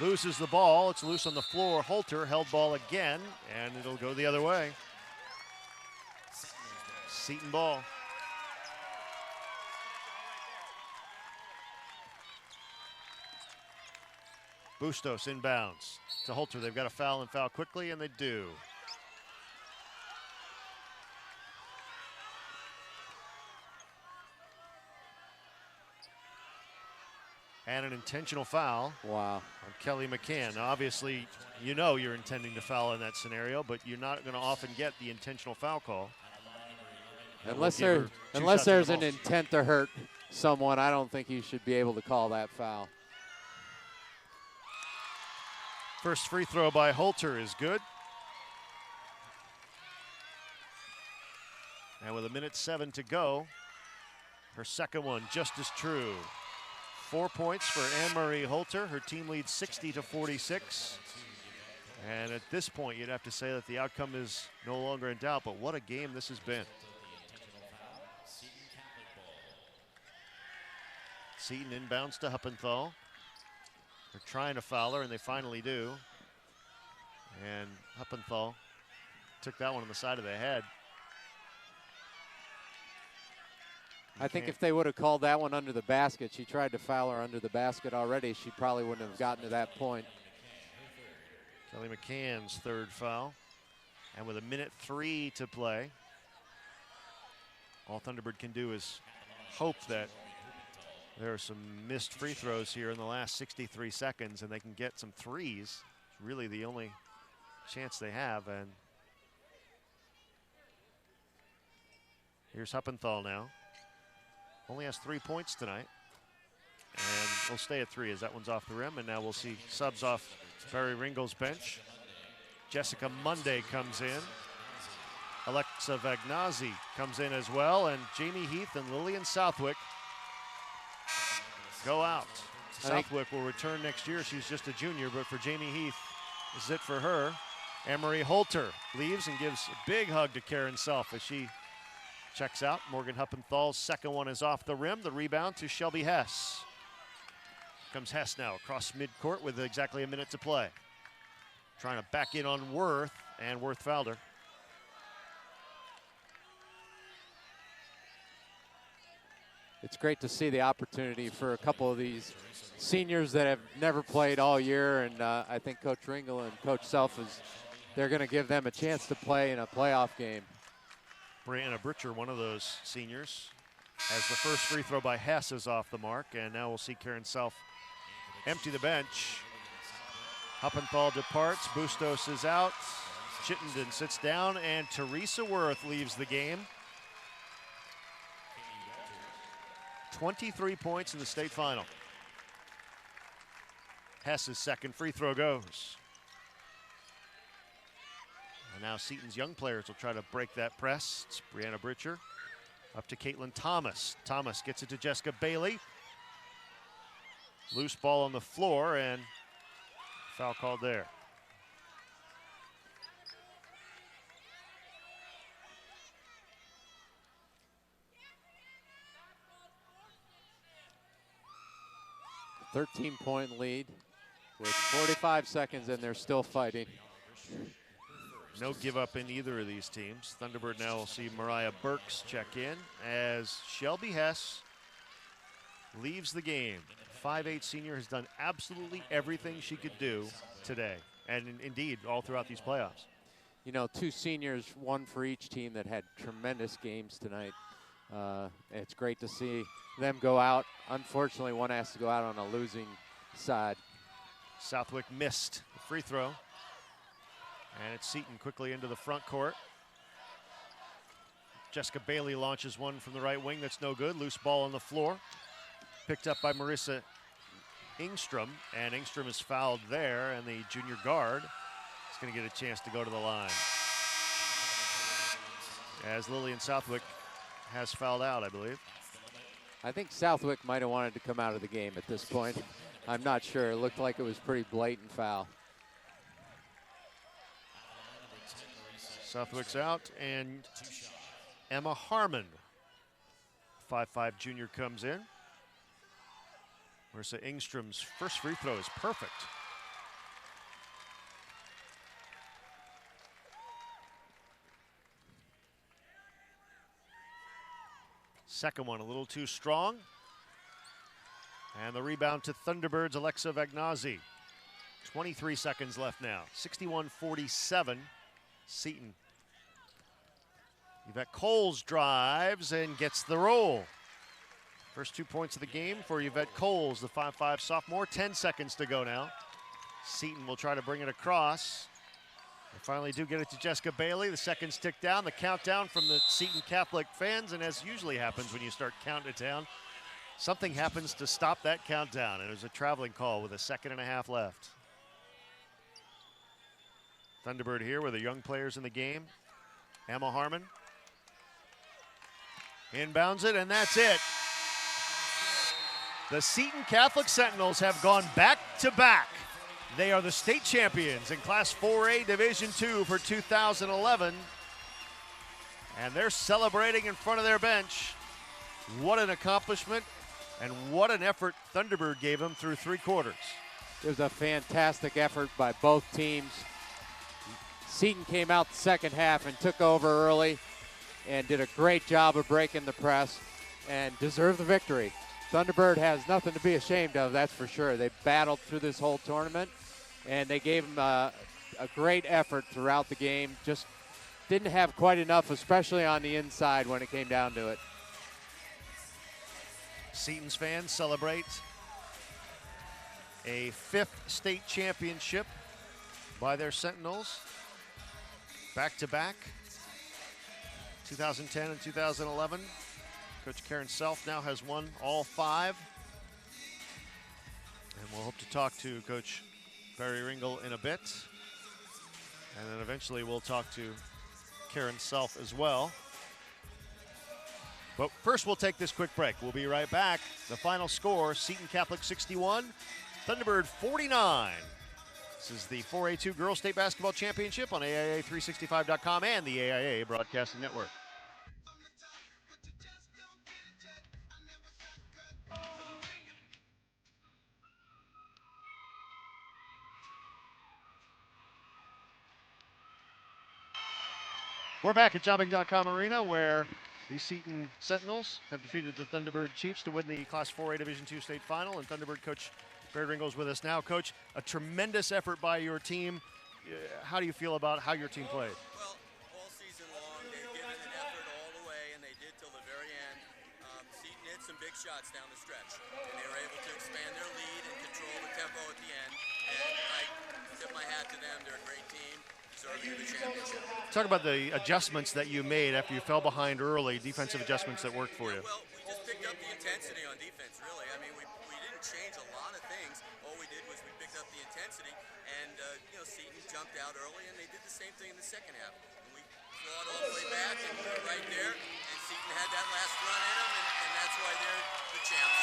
Loses the ball. It's loose on the floor. Holter held ball again, and it'll go the other way. Seton ball. Bustos inbounds to Holter. They've got to foul and foul quickly, and they do. And an intentional foul. Wow. On Kelly McCann. Now, obviously, you know you're intending to foul in that scenario, but you're not going to often get the intentional foul call. Unless there's an intent to hurt someone, I don't think you should be able to call that foul. First free throw by Holter is good. And with 1:07 to go, her second one just as true. 4 points for Anne-Marie Holter. Her team leads 60-46. And at this point, you'd have to say that the outcome is no longer in doubt, but what a game this has been. Seton inbounds to Huppenthal. They're trying to foul her, and they finally do. And Huppenthal took that one on the side of the head. I think if they would have called that one under the basket, she tried to foul her under the basket already, she probably wouldn't have gotten to that point. Kelly McCann's third foul. And with 1:03 to play, all Thunderbird can do is hope that there are some missed free throws here in the last 63 seconds and they can get some threes. It's really the only chance they have. And here's Huppenthal now. Only has 3 points tonight. And we'll stay at 3 as that one's off the rim. And now we'll see subs off Barry Ringel's bench. Jessica Monday comes in. Alexa Vagnazzi comes in as well. And Jamie Heath and Lillian Southwick go out. Southwick will return next year. She's just a junior, but for Jamie Heath, this is it for her. Anne-Marie Holter leaves and gives a big hug to Karen Self as she checks out. Morgan Huppenthal's second one is off the rim. The rebound to Shelby Hess. Comes Hess now across midcourt with exactly a minute to play. Trying to back in on Worth, and Worth fouled her. It's great to see the opportunity for a couple of these seniors that have never played all year, and I think Coach Ringel and Coach Self they're going to give them a chance to play in a playoff game. Brianna Britcher, one of those seniors, as the first free throw by Hess is off the mark, and now we'll see Karen Self empty the bench. Huppenthal departs, Bustos is out, Chittenden sits down, and Teresa Worth leaves the game. 23 points in the state final. Hess's second free throw goes. And now Seton's young players will try to break that press. It's Brianna Britcher up to Caitlin Thomas. Thomas gets it to Jessica Bailey. Loose ball on the floor and foul called there. A 13-point lead with 45 seconds, and they're still fighting. No give up in either of these teams. Thunderbird now will see Mariah Burks check in as Shelby Hess leaves the game. 5'8" senior has done absolutely everything she could do today, and indeed all throughout these playoffs. You know, two seniors, one for each team that had tremendous games tonight. It's great to see them go out. Unfortunately, one has to go out on a losing side. Southwick missed the free throw. And it's Seton quickly into the front court. Jessica Bailey launches one from the right wing that's no good. Loose ball on the floor. Picked up by Marissa Engstrom, and Engstrom is fouled there, and the junior guard is going to get a chance to go to the line. As Lillian Southwick has fouled out, I believe. I think Southwick might have wanted to come out of the game at this point. I'm not sure. It looked like it was pretty blatant foul. Southwick's out, and Emma Harmon, 5'5" junior, comes in. Marissa Engstrom's first free throw is perfect. Second one a little too strong. And the rebound to Thunderbird's Alexa Vagnazzi. 23 seconds left now. 61-47, Seton. Yvette Coles drives and gets the roll. First 2 points of the game for Yvette Coles, the 5'5" sophomore. 10 seconds to go now. Seton will try to bring it across. They finally do get it to Jessica Bailey. The seconds tick down. The countdown from the Seton Catholic fans, and as usually happens when you start counting it down, something happens to stop that countdown, and there's a traveling call with a 1.5 seconds left. Thunderbird here with the young players in the game. Emma Harmon inbounds it, and that's it. The Seton Catholic Sentinels have gone back-to-back. They are the state champions in Class 4A Division II for 2011. And they're celebrating in front of their bench. What an accomplishment, and what an effort Thunderbird gave them through 3 quarters. It was a fantastic effort by both teams. Seton came out the second half and took over early and did a great job of breaking the press and deserved the victory. Thunderbird has nothing to be ashamed of, that's for sure. They battled through this whole tournament, and they gave them a great effort throughout the game. Just didn't have quite enough, especially on the inside when it came down to it. Seton's fans celebrate a 5th state championship by their Sentinels. Back-to-back, 2010 and 2011. Coach Karen Self now has won all 5. And we'll hope to talk to Coach Barry Ringel in a bit. And then eventually we'll talk to Karen Self as well. But first we'll take this quick break. We'll be right back. The final score, Seton Catholic 61, Thunderbird 49. This is the 4A2 Girls State Basketball Championship on AIA365.com and the AIA Broadcasting Network. We're back at Jobbing.com Arena, where the Seton Sentinels have defeated the Thunderbird Chiefs to win the Class 4A Division II state final, and Thunderbird coach Barry Ringel is with us now. Coach, a tremendous effort by your team. How do you feel about how your team played? Well, all season long, they've given an effort all the way, and they did till the very end. Seton hit some big shots down the stretch, and they were able to expand their lead and control the tempo at the end. And I tip my hat to them. They're a great team, deserving of the championship. Talk about the adjustments that you made after you fell behind early, defensive adjustments that worked for you. Well, we just picked up the intensity on defense, really. I mean, we didn't change a lot of things. All we did was we picked up the intensity, and, Seton jumped out early, and they did the same thing in the second half. And we clawed all the way back, and we were right there, and Seton had that last run in them, and that's why they're the champs.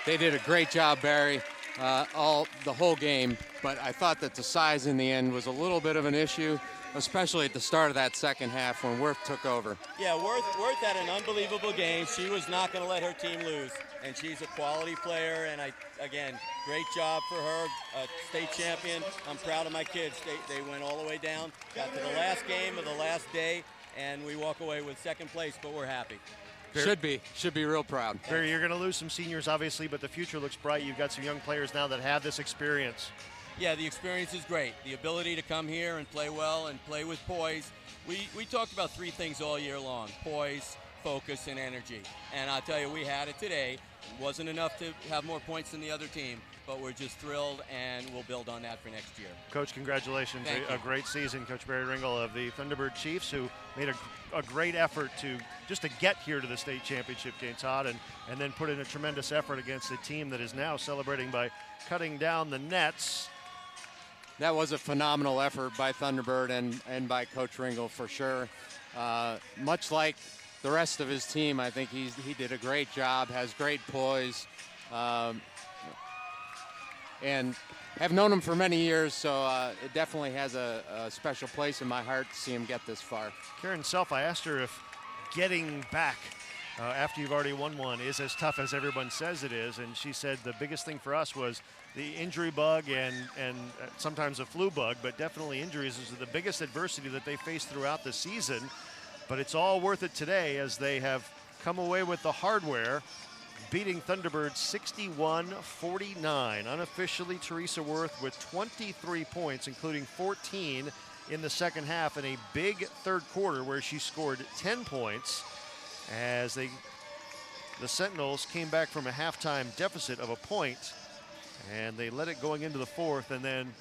They did a great job, Barry, the whole game, but I thought that the size in the end was a little bit of an issue, especially at the start of that second half when Worth took over. Yeah, Worth had an unbelievable game. She was not going to let her team lose, and she's a quality player, and again, great job for her, state champion. I'm proud of my kids. They went all the way down, got to the last game of the last day, and we walk away with second place, but we're happy. Should be real proud. Barry, you're going to lose some seniors, obviously, but the future looks bright. You've got some young players now that have this experience. Yeah, the experience is great. The ability to come here and play well and play with poise. We talked about 3 things all year long: poise, focus, and energy. And I'll tell you, we had it today. It wasn't enough to have more points than the other team, but we're just thrilled, and we'll build on that for next year. Coach, congratulations. A great season. Coach Barry Ringel of the Thunderbird Chiefs, who made a great effort to get here to the state championship game, Todd, and then put in a tremendous effort against a team that is now celebrating by cutting down the nets. That was a phenomenal effort by Thunderbird and by Coach Ringel for sure. Much like the rest of his team, I think he did a great job, has great poise, and have known him for many years, so it definitely has a special place in my heart to see him get this far. Karen Self, I asked her if getting back after you've already won one is as tough as everyone says it is, and she said the biggest thing for us was the injury bug and sometimes a flu bug, but definitely injuries is the biggest adversity that they face throughout the season. But it's all worth it today as they have come away with the hardware, beating Thunderbird 61-49. Unofficially, Teresa Worth with 23 points, including 14 in the second half, in a big third quarter where she scored 10 points as the Sentinels came back from a halftime deficit of a point, and they led it going into the fourth and then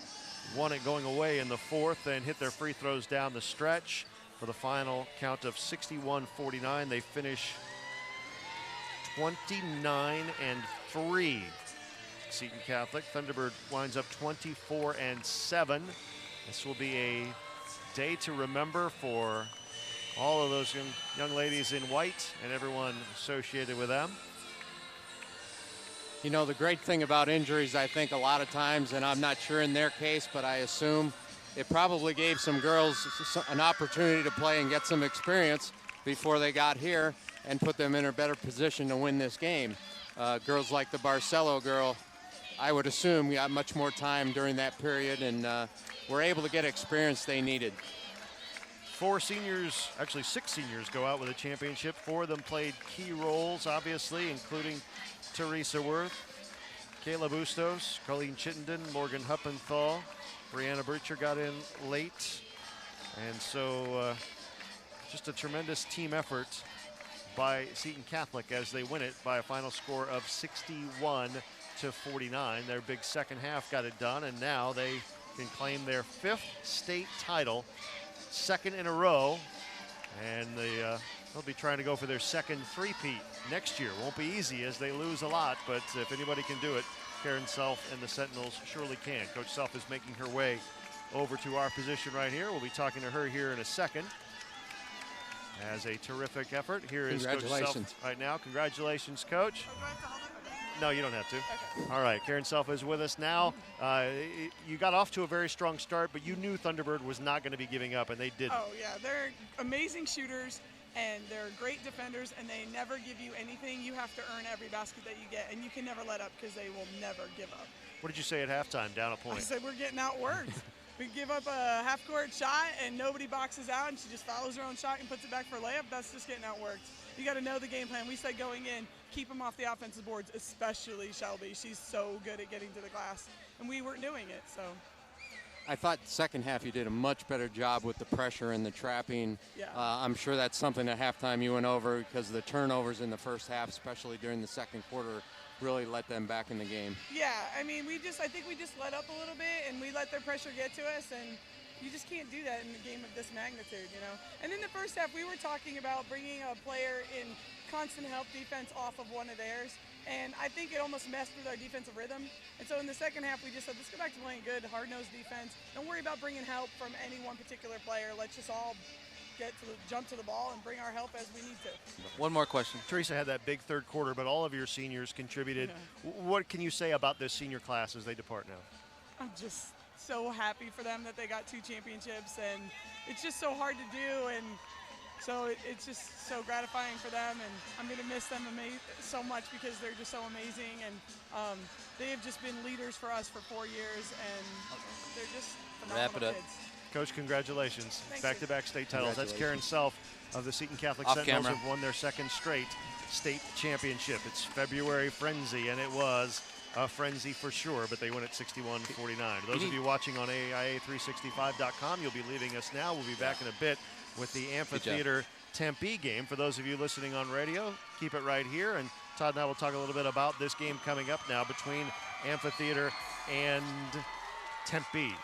won it going away in the fourth and hit their free throws down the stretch for the final count of 61-49. They finish 29-3. Seton Catholic. Thunderbird winds up 24-7. This will be a day to remember for all of those young ladies in white and everyone associated with them. You know, the great thing about injuries, I think a lot of times, and I'm not sure in their case, but I assume it probably gave some girls an opportunity to play and get some experience before they got here and put them in a better position to win this game. Girls like the Barcelo girl, I would assume, got much more time during that period and were able to get experience they needed. 4 seniors, actually 6 seniors, go out with a championship. 4 of them played key roles, obviously, including Teresa Worth, Kayla Bustos, Colleen Chittenden, Morgan Huppenthal. Brianna Bircher got in late. And so just a tremendous team effort by Seton Catholic as they win it by a final score of 61-49. Their big second half got it done, and now they can claim their 5th state title, 2nd in a row, and they'll be trying to go for their 2nd three-peat next year. Won't be easy as they lose a lot, but if anybody can do it, Karen Self and the Sentinels surely can. Coach Self is making her way over to our position right here. We'll be talking to her here in a second. As a terrific effort. Here is Coach Self right now. Congratulations, Coach. No, you don't have to. Okay. All right, Karen Self is with us now. You got off to a very strong start, but you knew Thunderbird was not going to be giving up, and they didn't. Oh, yeah. They're amazing shooters, and they're great defenders, and they never give you anything. You have to earn every basket that you get, and you can never let up because they will never give up. What did you say at halftime, down a point? I said we're getting outworked. We give up a half-court shot, and nobody boxes out, and she just follows her own shot and puts it back for a layup. That's just getting outworked. You got to know the game plan. We said going in, keep them off the offensive boards, especially Shelby. She's so good at getting to the glass, and we weren't doing it. So I thought second half you did a much better job with the pressure and the trapping. Yeah. I'm sure that's something at halftime you went over because the turnovers in the first half, especially during the second quarter, really let them back in the game. Yeah, I mean, I think we just let up a little bit, and we let their pressure get to us, and you just can't do that in a game of this magnitude, you know. And in the first half, we were talking about bringing a player in constant help defense off of one of theirs, and I think it almost messed with our defensive rhythm. And so in the second half, we just said, let's go back to playing good, hard-nosed defense. Don't worry about bringing help from any one particular player. Let's just all jump to the ball and bring our help as we need to. One more question. Teresa had that big third quarter, but all of your seniors contributed. Yeah. What can you say about this senior class as they depart now? I'm just so happy for them that they got 2 championships, and it's just so hard to do, and so it's just so gratifying for them, and I'm going to miss them so much because they're just so amazing, and they have just been leaders for us for 4 years, and they're just phenomenal Wrap it up. kids. Coach, congratulations. Thank Back-to-back state titles. That's Karen Self of the Seton Catholic Off Sentinels camera. have won their 2nd straight state championship. It's February frenzy, and it was a frenzy for sure, but they win at 61-49. Those of you watching on AIA365.com, you'll be leaving us now. We'll be back in a bit with the Amphitheater Tempe game. For those of you listening on radio, keep it right here, and Todd and I will talk a little bit about this game coming up now between Amphitheater and Tempe.